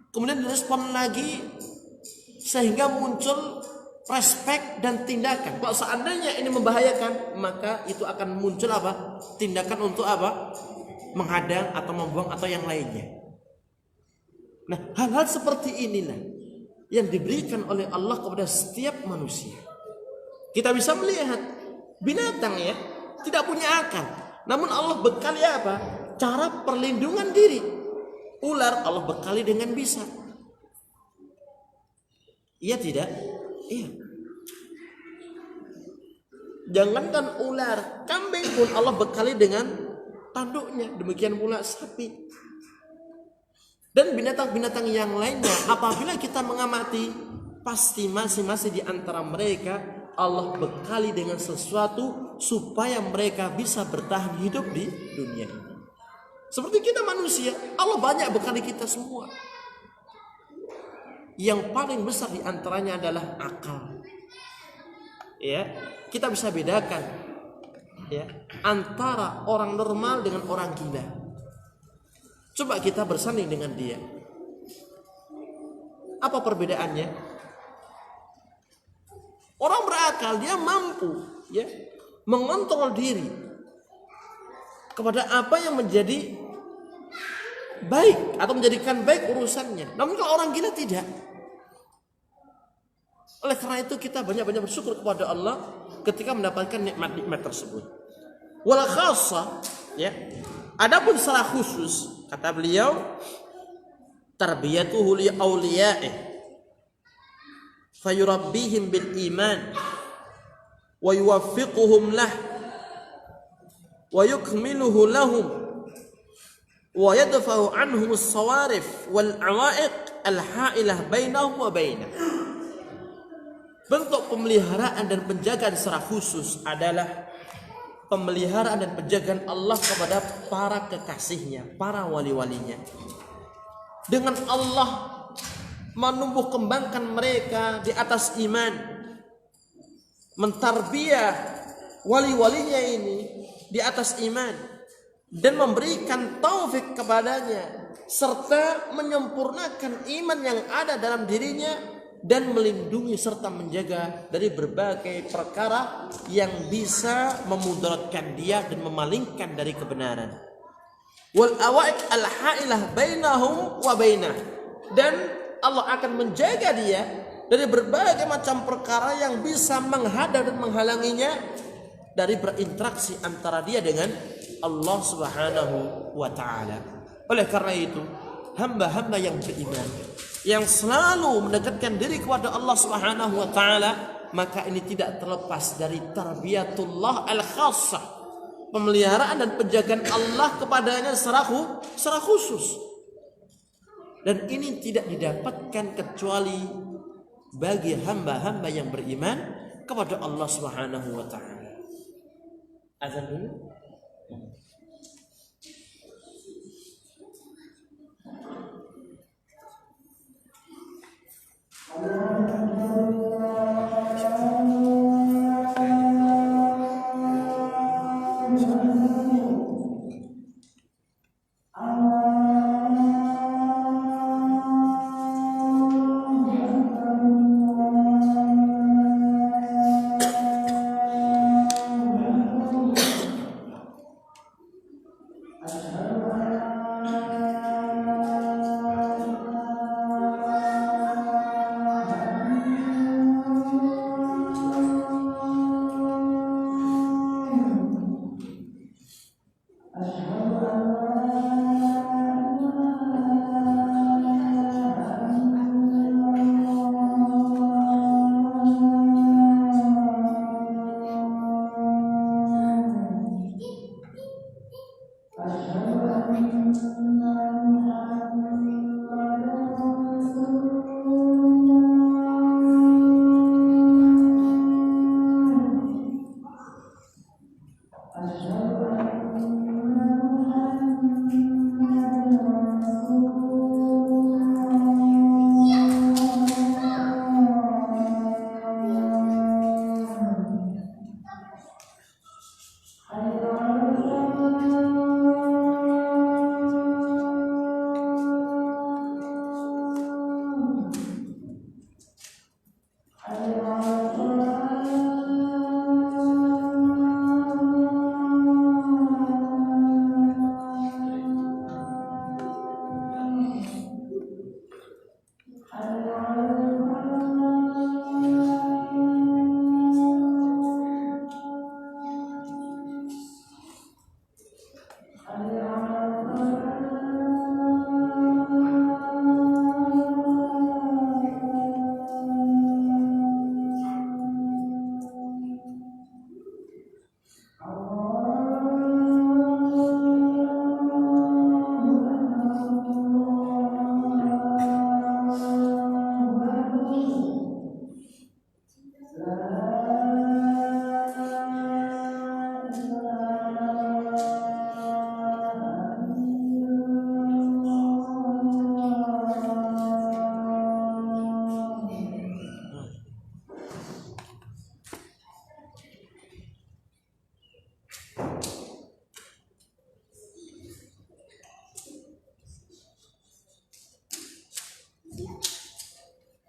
Kemudian direspon lagi sehingga muncul respek dan tindakan. Kalau seandainya ini membahayakan, maka itu akan muncul apa? Tindakan untuk apa? Menghadang atau membuang atau yang lainnya. Nah, hal-hal seperti inilah yang diberikan oleh Allah kepada setiap manusia. Kita bisa melihat binatang, ya, tidak punya akal, namun Allah bekali apa? Cara perlindungan diri. Ular Allah bekali dengan bisa. Iya tidak? Iya. Jangankan ular, kambing pun Allah bekali dengan tanduknya. Demikian pula sapi. Dan binatang-binatang yang lainnya, apabila kita mengamati, pasti masing-masing di antara mereka Allah bekali dengan sesuatu supaya mereka bisa bertahan hidup di dunia ini. Seperti kita manusia, Allah banyak bekali kita semua. Yang paling besar di antaranya adalah akal. Ya, kita bisa bedakan, ya, antara orang normal dengan orang gila. Coba kita bersanding dengan dia. Apa perbedaannya? Orang berakal dia mampu, ya, mengontrol diri kepada apa yang menjadi baik atau menjadikan baik urusannya. Namun kalau orang gila tidak. Oleh karena itu kita banyak-banyak bersyukur kepada Allah ketika mendapatkan nikmat-nikmat tersebut. Wal khassa, Ya. Adapun secara khusus kata beliau tarbiyatuhu li awliya'ih fayurabbihim bil iman wa yuwaffiquhum lah wa yukmiluhu lahum wa yadfa'u anhum as-sawarif wal awa'iq al-ha'ilah bainahum wa bainah. Bentuk pemeliharaan dan penjagaan secara khusus adalah pemeliharaan dan penjagaan Allah kepada para kekasihnya, para wali-walinya. Dengan Allah menumbuh kembangkan mereka di atas iman, mentarbiyah wali-walinya ini di atas iman, dan memberikan taufik kepadanya, serta menyempurnakan iman yang ada dalam dirinya, dan melindungi serta menjaga dari berbagai perkara yang bisa memudaratkan dia dan memalingkan dari kebenaran. Wal awaiq al-ha'ilah bainahum wa bainah, dan Allah akan menjaga dia dari berbagai macam perkara yang bisa menghadang dan menghalanginya dari berinteraksi antara dia dengan Allah Subhanahu wa taala. Oleh karena itu, hamba-hamba yang beriman yang selalu mendekatkan diri kepada Allah Subhanahu wa taala, maka ini tidak terlepas dari tarbiyatullah al-khassah, pemeliharaan dan penjagaan Allah kepadanya secara khusus. Dan ini tidak didapatkan kecuali bagi hamba-hamba yang beriman kepada Allah Subhanahu wa taala. Azan dulu.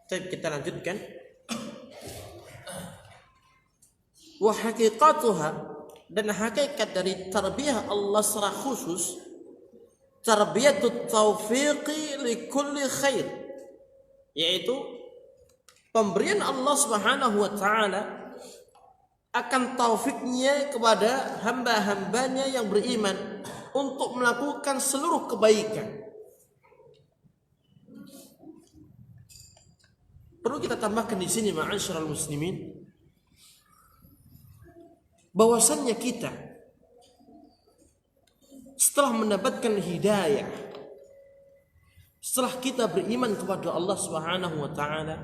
Kita lanjutkan. Wa haqiqatuha, dan hakikat dari tarbiyah Allah secara khusus, tarbiyatut taufiqi li kulli khair, yaitu pemberian Allah Subhanahu wa taala akan taufiknya kepada hamba-hambanya yang beriman untuk melakukan seluruh kebaikan. Perlu kita tambahkan di sini ma'asyiral muslimin, bahwasannya kita setelah mendapatkan hidayah, setelah kita beriman kepada Allah Subhanahu wa taala,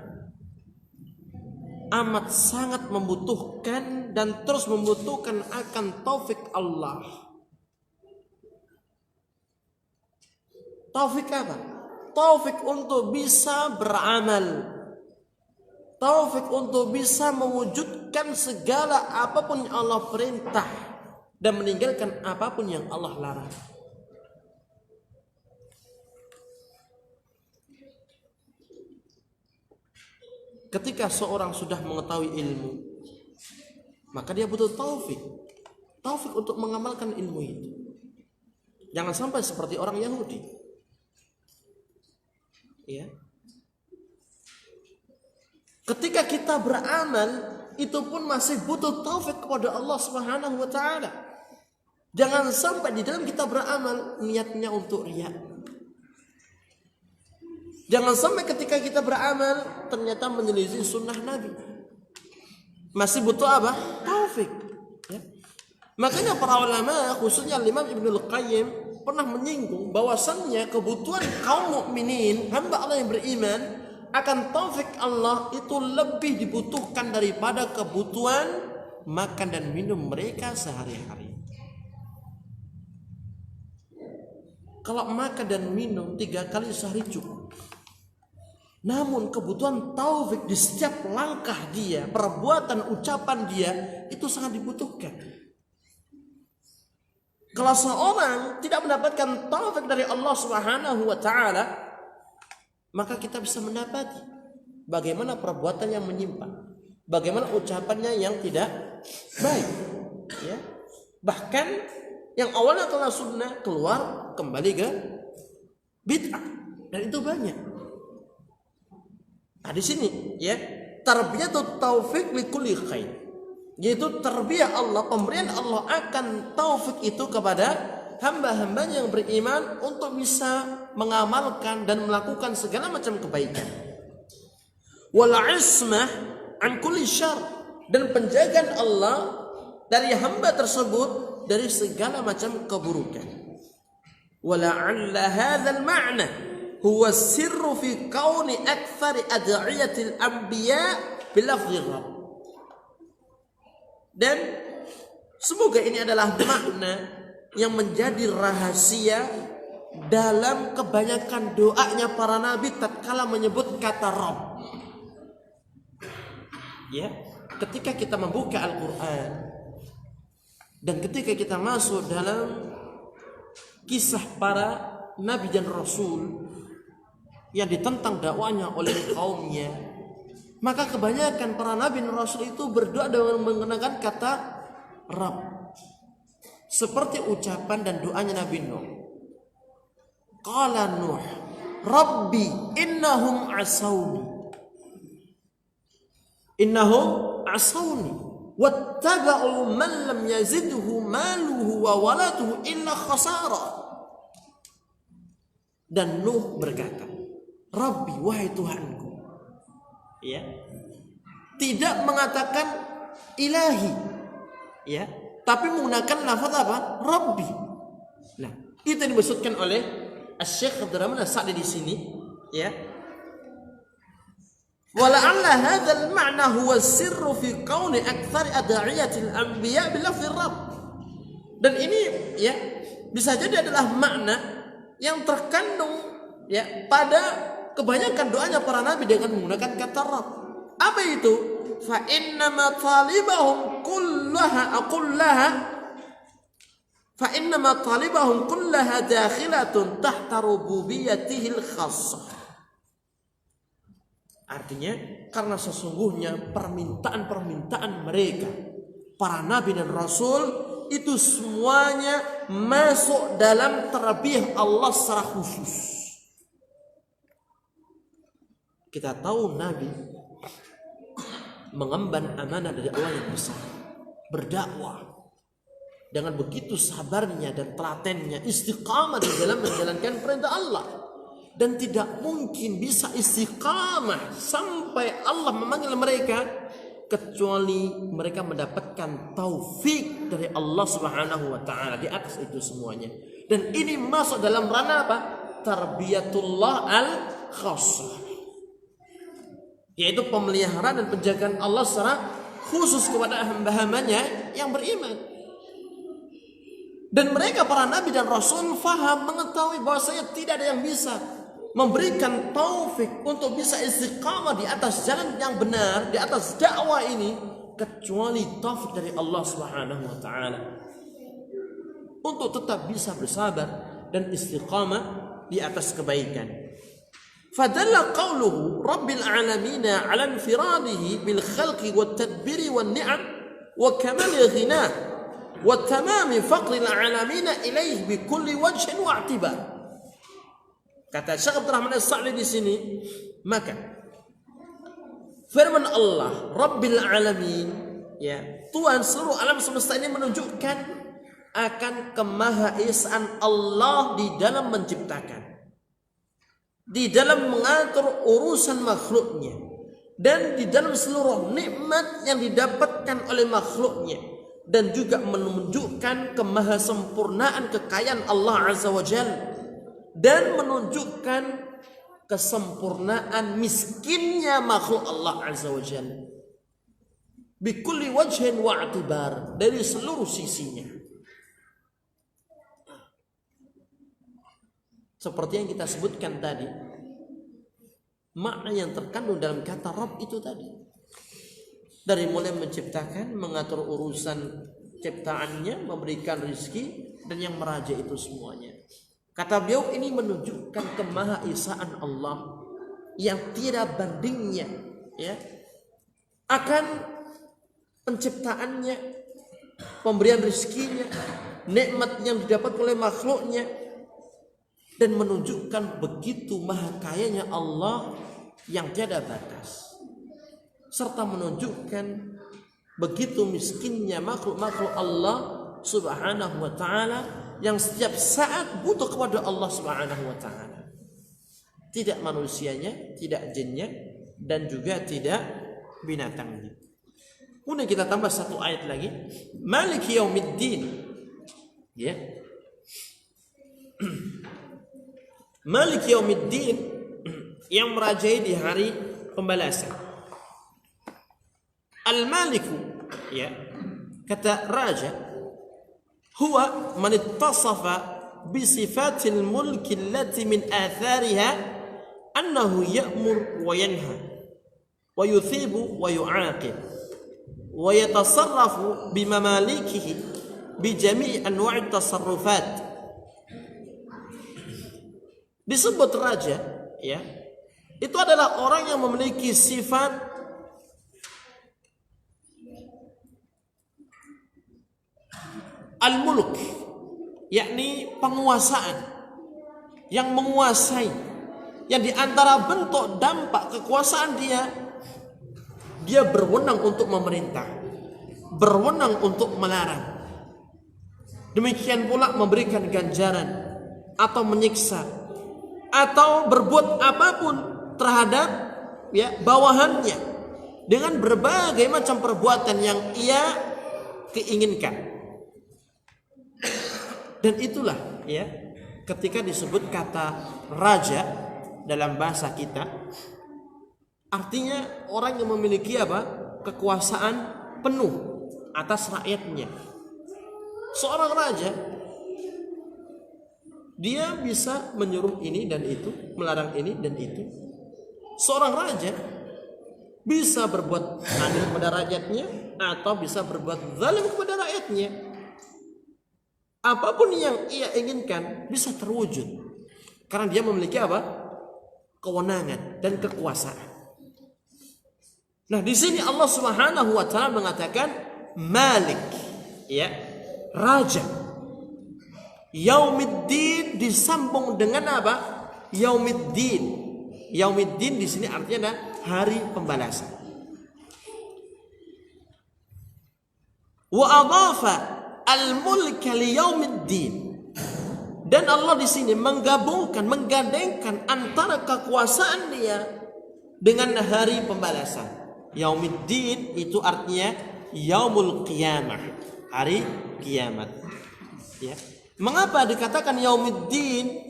amat sangat membutuhkan dan terus membutuhkan akan taufik Allah. Taufik apa? Taufik untuk bisa beramal. Taufik untuk bisa mewujudkan segala apapun yang Allah perintah dan meninggalkan apapun yang Allah larang. Ketika seorang sudah mengetahui ilmu, maka dia butuh taufik. Taufik untuk mengamalkan ilmu itu. Jangan sampai seperti orang Yahudi. Ya. Ketika kita beramal, itu pun masih butuh taufik kepada Allah Subhanahu wa taala. Jangan sampai di dalam kita beramal niatnya untuk riya. Jangan sampai ketika kita beramal ternyata menyelisih sunnah Nabi. Masih butuh apa? Taufik. Ya. Makanya para ulama, khususnya Imam Ibnul Qayyim, pernah menyinggung bahwasannya kebutuhan kaum mukminin, hamba Allah yang beriman, akan taufik Allah itu lebih dibutuhkan daripada kebutuhan makan dan minum mereka sehari-hari. Kalau makan dan minum 3 kali sehari cukup. Namun kebutuhan taufik di setiap langkah dia, perbuatan, ucapan dia, itu sangat dibutuhkan. Kalau seorang tidak mendapatkan taufik dari Allah Subhanahu wa taala, maka kita bisa mendapati bagaimana perbuatan yang menyimpang, bagaimana ucapannya yang tidak baik, ya. Bahkan yang awalnya telah sunnah keluar kembali ke bid'ah, dan itu banyak. Nah di sini ya, tarbiyatut taufik likulli khair, yaitu tarbiyah Allah, pemberian Allah akan taufik itu kepada hamba-hambanya yang beriman untuk bisa mengamalkan dan melakukan segala macam kebaikan. Wal ismah an kulli syarr, dan penjagaan Allah dari hamba tersebut dari segala macam keburukan. Wala'alla hadzal ma'na huwa sirru fi kauni aktsari ad'iyatil anbiya bil lafzi rabb. Dan semoga ini adalah makna yang menjadi rahasia dalam kebanyakan doanya para nabi tatkala menyebut kata Rabb. Ya, ketika kita membuka Al-Qur'an dan ketika kita masuk dalam kisah para nabi dan rasul yang ditentang dakwanya oleh kaumnya, maka kebanyakan para nabi dan rasul itu berdoa dengan menggunakan kata Rabb. Seperti ucapan dan doanya Nabi Nuh. Qala Nuh, Rabbi innahum asawni. Innahum asawni. Wattaba'u man lam yazidhu maluhu wa waladuhu illa khasara. Dan Nuh berkata, Rabbi, wahai Tuhanku. Ya. Tidak mengatakan ilahi. Ya. Tapi menggunakan lafaz apa? Rabbi. Nah, itu yang dimaksudkan oleh Asy-Syaikh Abdurrahman As-Sa'di di sini, ya. Wala'alla hadzal ma'na huwa sirru fi kauni aktsari ad'iyatil anbiya bil lafzi Rabb. Dan ini ya bisa jadi adalah makna yang terkandung ya pada kebanyakan doanya para nabi dengan menggunakan kata Rabb. Apa itu? Fa innama talibahum kullaha dakhilatun tahta rububiyyatihil khassah. Artinya karena sesungguhnya permintaan mereka para nabi dan rasul itu semuanya masuk dalam tarbiyah Allah secara khusus. Kita tahu nabi mengemban amanah dari Allah yang besar. berdakwah dengan begitu sabarnya dan telatennya, istiqamah di dalam menjalankan perintah Allah. Dan tidak mungkin bisa istiqamah sampai Allah memanggil mereka kecuali mereka mendapatkan taufik dari Allah Subhanahu wa taala di atas itu semuanya. Dan ini masuk dalam ranah apa? Tarbiyatullah al-khassah, yaitu pemeliharaan dan penjagaan Allah secara khusus kepada hamba-hambanya yang beriman. Dan mereka para nabi dan rasul faham, mengetahui bahwasanya tidak ada yang bisa memberikan taufik untuk bisa istiqamah di atas jalan yang benar, di atas dakwah ini, kecuali taufik dari Allah Subhanahu wa taala untuk tetap bisa bersabar dan istiqamah di atas kebaikan. Fadalla qawluhu rabbil alamin ala infiradihi bil khalqi wat tadbiri wan ni'am wa kamali ghinah wa tamami faqril alamin ilaihi bi kulli wajhin wa i'tibar. Kata Syekh Abdul Rahman As-Sa'di di sini, maka firman Allah Rabbil Alamin, ya, Tuhan seluruh alam semesta ini menunjukkan akan kemahaesaan Allah di dalam menciptakan, di dalam mengatur urusan makhluknya, dan di dalam seluruh nikmat yang didapatkan oleh makhluknya, dan juga menunjukkan kemahasempurnaan kekayaan Allah Azza wa Jalla, dan menunjukkan kesempurnaan miskinnya makhluk Allah Azza wa Jalla bikulli wajhin wa i'tibar, dari seluruh sisinya. Seperti yang kita sebutkan tadi, makna yang terkandung dalam kata Rabb itu tadi, dari mulai menciptakan, mengatur urusan ciptaannya, memberikan rezeki, dan yang meraja itu semuanya. Kata beliau, ini menunjukkan kemahaesaan Allah yang tidak bandingnya, ya, akan penciptaannya, pemberian rezekinya, nikmat yang didapat oleh makhluknya, dan menunjukkan begitu maha kayanya Allah yang tiada batas, serta menunjukkan begitu miskinnya makhluk-makhluk Allah Subhanahu wa taala yang setiap saat butuh kepada Allah Subhanahu wa taala. Tidak manusianya, tidak jinnya, dan juga tidak binatangnya. Kemudian kita tambah satu ayat lagi, Maliki Yaumiddin. Ya. Maliki Yaumiddin, yang merajai di hari pembalasan. Al-Maliku, ya, kata raja, huwa man ittasafa bi sifatil mulki allati min athariha annahu ya'mur wa yanha wa yuthibu wa yu'aqib wa yatasarrafu bi mamalikihi bi jami'i anwa'i tasarrufat. Disebut raja, ya, itu adalah orang yang memiliki sifat al-mulk, yakni penguasaan, yang menguasai, yang diantara bentuk dampak kekuasaan dia berwenang untuk memerintah, berwenang untuk melarang, demikian pula memberikan ganjaran atau menyiksa atau berbuat apapun terhadap, ya, bawahannya dengan berbagai macam perbuatan yang ia keinginkan. Dan itulah, ya, ketika disebut kata raja dalam bahasa kita, artinya orang yang memiliki apa? Kekuasaan penuh atas rakyatnya. Seorang raja, dia bisa menyuruh ini dan itu, melarang ini dan itu. Seorang raja bisa berbuat adil kepada rakyatnya atau bisa berbuat zalim kepada rakyatnya. Apapun yang ia inginkan bisa terwujud karena dia memiliki apa? Kewenangan dan kekuasaan. Nah, di sini Allah Subhanahu wa taala mengatakan Malik, ya, raja. Yaumiddin disambung dengan apa? Yaumiddin. Yaumiddin di sini artinya adalah hari pembalasan. Wa adhafa al-mulka liyaumiddin. Dan Allah di sini menggandengkan antara kekuasaan dia dengan hari pembalasan. Yaumiddin itu artinya yaumul qiyamah, hari kiamat. Ya. Mengapa dikatakan yaumiddin?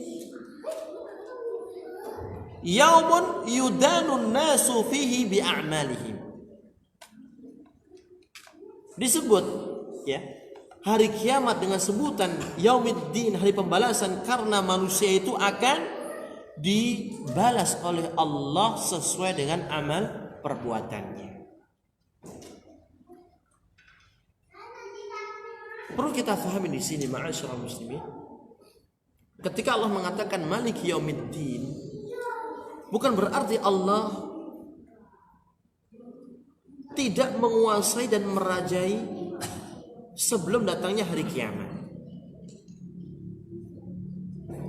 Yaumun yudanun nasu fihi bi'amalihim. Disebut ya hari kiamat dengan sebutan yaumiddin, hari pembalasan, karena manusia itu akan dibalas oleh Allah sesuai dengan amal perbuatannya. Perlu kita fahami di sini, ma'asyiral muslimin, ketika Allah mengatakan Maliki yaumiddin, bukan berarti Allah tidak menguasai dan merajai sebelum datangnya hari kiamat.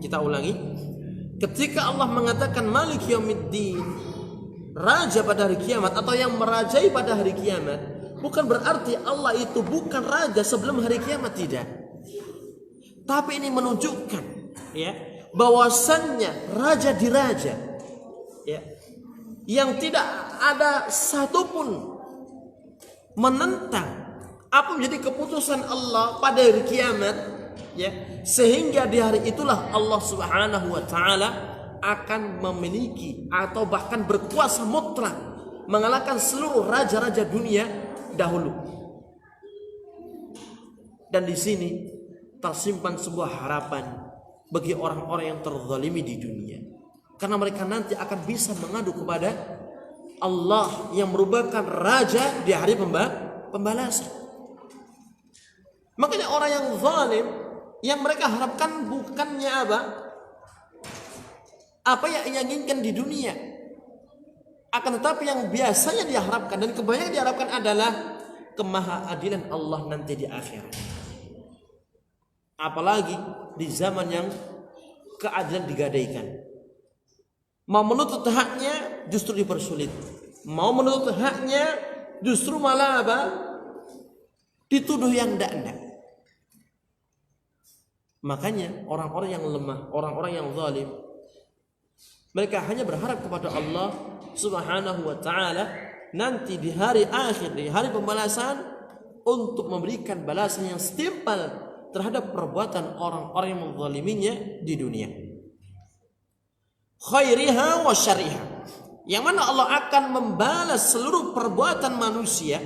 Kita ulangi. Ketika Allah mengatakan Malik Yaumiddin, raja pada hari kiamat atau yang merajai pada hari kiamat, bukan berarti Allah itu bukan raja sebelum hari kiamat, tidak. Tapi ini menunjukkan ya bahwasannya raja di raja ya, yang tidak ada satupun menentang apa menjadi keputusan Allah pada hari kiamat ya, sehingga di hari itulah Allah Subhanahu wa taala akan memiliki atau bahkan berkuasa mutlak mengalahkan seluruh raja-raja dunia dahulu. Dan di sini tersimpan sebuah harapan bagi orang-orang yang terzalimi di dunia, karena mereka nanti akan bisa mengadu kepada Allah yang merupakan raja di hari pembalasan. Makanya orang yang zalim, yang mereka harapkan bukannya apa yang inginkan di dunia, akan tetapi yang biasanya diharapkan dan kebanyakan diharapkan adalah kemahaadilan Allah nanti di akhirat. Apalagi di zaman yang keadilan digadaikan. Mau menuntut haknya justru dipersulit. Mau menuntut haknya justru malah dituduh yang tidak. Makanya orang-orang yang lemah, orang-orang yang zalim, mereka hanya berharap kepada Allah Subhanahu wa taala nanti di hari akhir, di hari pembalasan, untuk memberikan balasan yang setimpal terhadap perbuatan orang-orang yang menzaliminya di dunia. Khairiha wa syarriha, yang mana Allah akan membalas seluruh perbuatan manusia,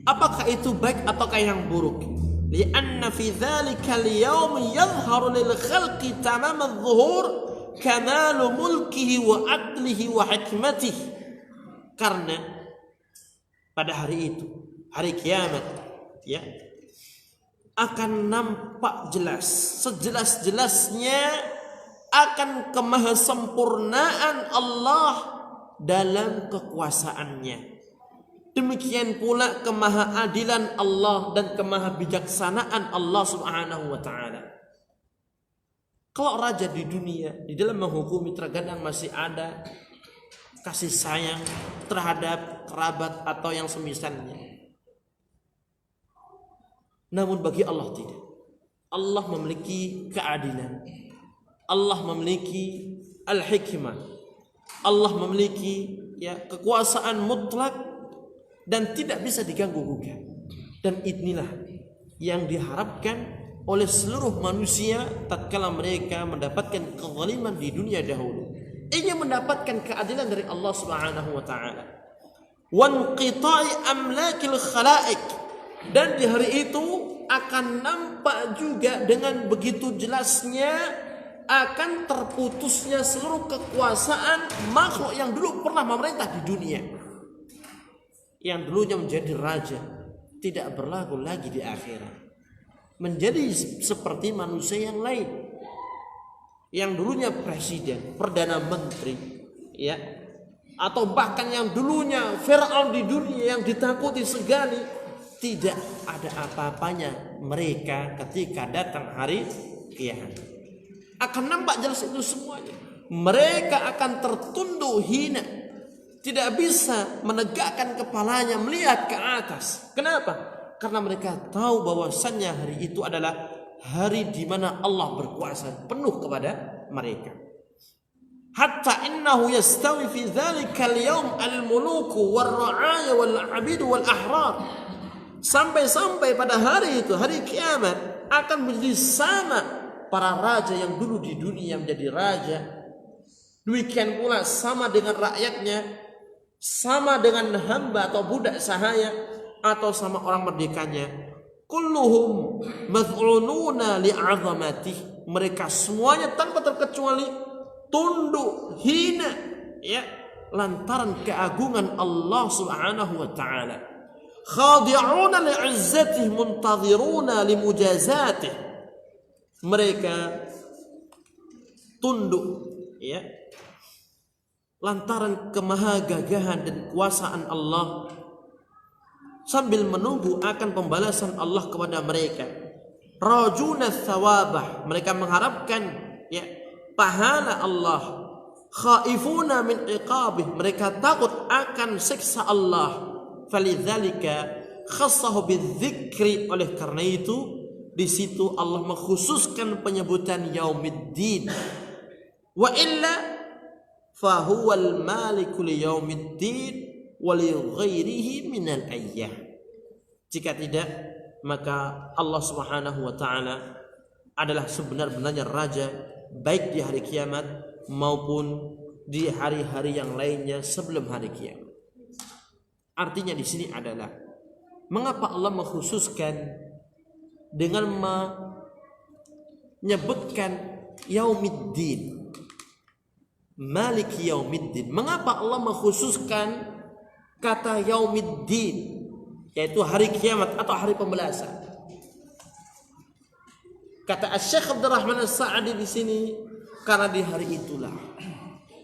apakah itu baik ataukah yang buruk. Lianna fi dzalika al-yawm yadhharu lil khalqi tamam adh-dhuhur kamalu mulkihi wa adlihi wa hikmatihi. Karena pada hari itu, hari kiamat ya, akan nampak jelas, sejelas-jelasnya akan kemahasempurnaan Allah dalam kekuasaannya. Demikian pula kemahaadilan Allah dan kemahabijaksanaan Allah Subhanahu wa taala. Kalau raja di dunia di dalam menghukumi terkadang masih ada kasih sayang terhadap kerabat atau yang semisalnya. Namun bagi Allah tidak. Allah memiliki keadilan. Allah memiliki al-hikmah. Allah memiliki kekuasaan mutlak dan tidak bisa diganggu gugat. Dan inilah yang diharapkan oleh seluruh manusia tatkala mereka mendapatkan kezaliman di dunia dahulu, ingin mendapatkan keadilan dari Allah Subhanahu wa taala. Wan qita'i amlakil khalaiq, dan di hari itu akan nampak juga dengan begitu jelasnya akan terputusnya seluruh kekuasaan makhluk yang dulu pernah memerintah di dunia. Yang dulunya menjadi raja tidak berlaku lagi di akhirat, menjadi seperti manusia yang lain. Yang dulunya presiden, perdana menteri ya, atau bahkan yang dulunya Fir'aun di dunia yang ditakuti sekali, tidak ada apa-apanya mereka ketika datang hari kiamat. Akan nampak jelas itu semuanya. Mereka akan tertunduk hina, tidak bisa menegakkan kepalanya melihat ke atas. Kenapa? Karena mereka tahu bahwasannya hari itu adalah hari di mana Allah berkuasa penuh kepada mereka. Hatta innahu yastawi fi dzalika al-yawm al-muluku war-ra'aya wal-'abid wal-ahrar. Sampai-sampai pada hari itu, hari kiamat, akan menjadi sama para raja yang dulu di dunia menjadi raja. Demikian pula sama dengan rakyatnya, sama dengan hamba atau budak sahaya, atau sama orang merdekanya. Kulluhum mad'ununa li'azamatih. Mereka semuanya tanpa terkecuali tunduk, hina, ya, lantaran keagungan Allah Subhanahu wa taala. Khadi'una li'izzatih muntadhiruna limujazatih. Mereka tunduk, ya, lantaran kemahagagahan dan kuasaan Allah, sambil menunggu akan pembalasan Allah kepada mereka. Rajuna thawabah, mereka mengharapkan, ya, pahala Allah. Khaifuna min iqabih, mereka takut akan siksa Allah. Falidzalika khassahu bidzikri, oleh karena itu di situ Allah mengkhususkan penyebutan yaumiddin. Wa illa fahuwal maliku liyaumiddin wa li ghairihi minal ayyah. Jika tidak, maka Allah Subhanahu wa taala adalah sebenar-benarnya raja, baik di hari kiamat maupun di hari-hari yang lainnya sebelum hari kiamat. Artinya di sini adalah mengapa Allah mengkhususkan dengan menyebutkan yaumiddin, Malik yaumiddin. Mengapa Allah mengkhususkan kata yaumiddin, yaitu hari kiamat atau hari pembalasan? Kata Asy-Syaikh Abdurrahman As-Sa'di di sini, karena di hari itulah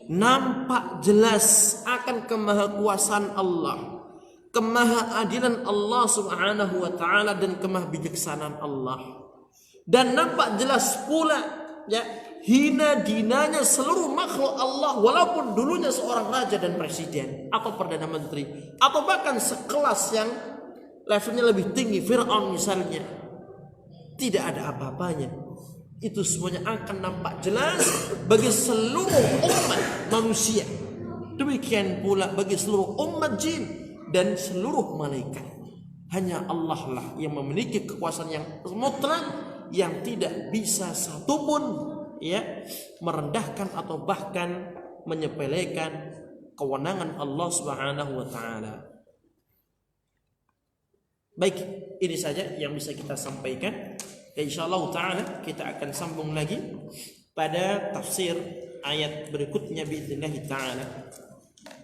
nampak jelas akan kemahakuasaan Allah, kemahaadilan Allah Subhanahu wa taala, dan kemahabijaksanaan Allah. Dan nampak jelas pula, ya, hina dinanya seluruh makhluk Allah, walaupun dulunya seorang raja dan presiden atau perdana menteri, atau bahkan sekelas yang levelnya lebih tinggi, Fir'aun misalnya, tidak ada apa-apanya. Itu semuanya akan nampak jelas bagi seluruh umat manusia. Demikian pula bagi seluruh umat jin dan seluruh malaikat. Hanya Allah lah yang memiliki kekuasaan yang mutlak, yang tidak bisa satupun, ya, merendahkan atau bahkan menyepelekan kewenangan Allah Subhanahu wa taala. Baik, ini saja yang bisa kita sampaikan. Insyaallah taala kita akan sambung lagi pada tafsir ayat berikutnya باذنillah taala.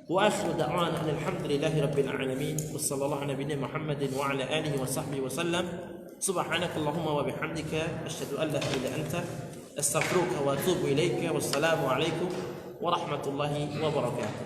Wa akhiru da'wana alhamdulillahi rabbil alamin. Wassallallahu ala nabiyyina Muhammadin wa ala alihi wa sahbihi wa sallam. Subhanakallahumma wa bihamdika asyhadu an la ilaha illa anta astaghfiruka wa atubu ilaika. Wassalamu alaikum warahmatullahi wabarakatuh.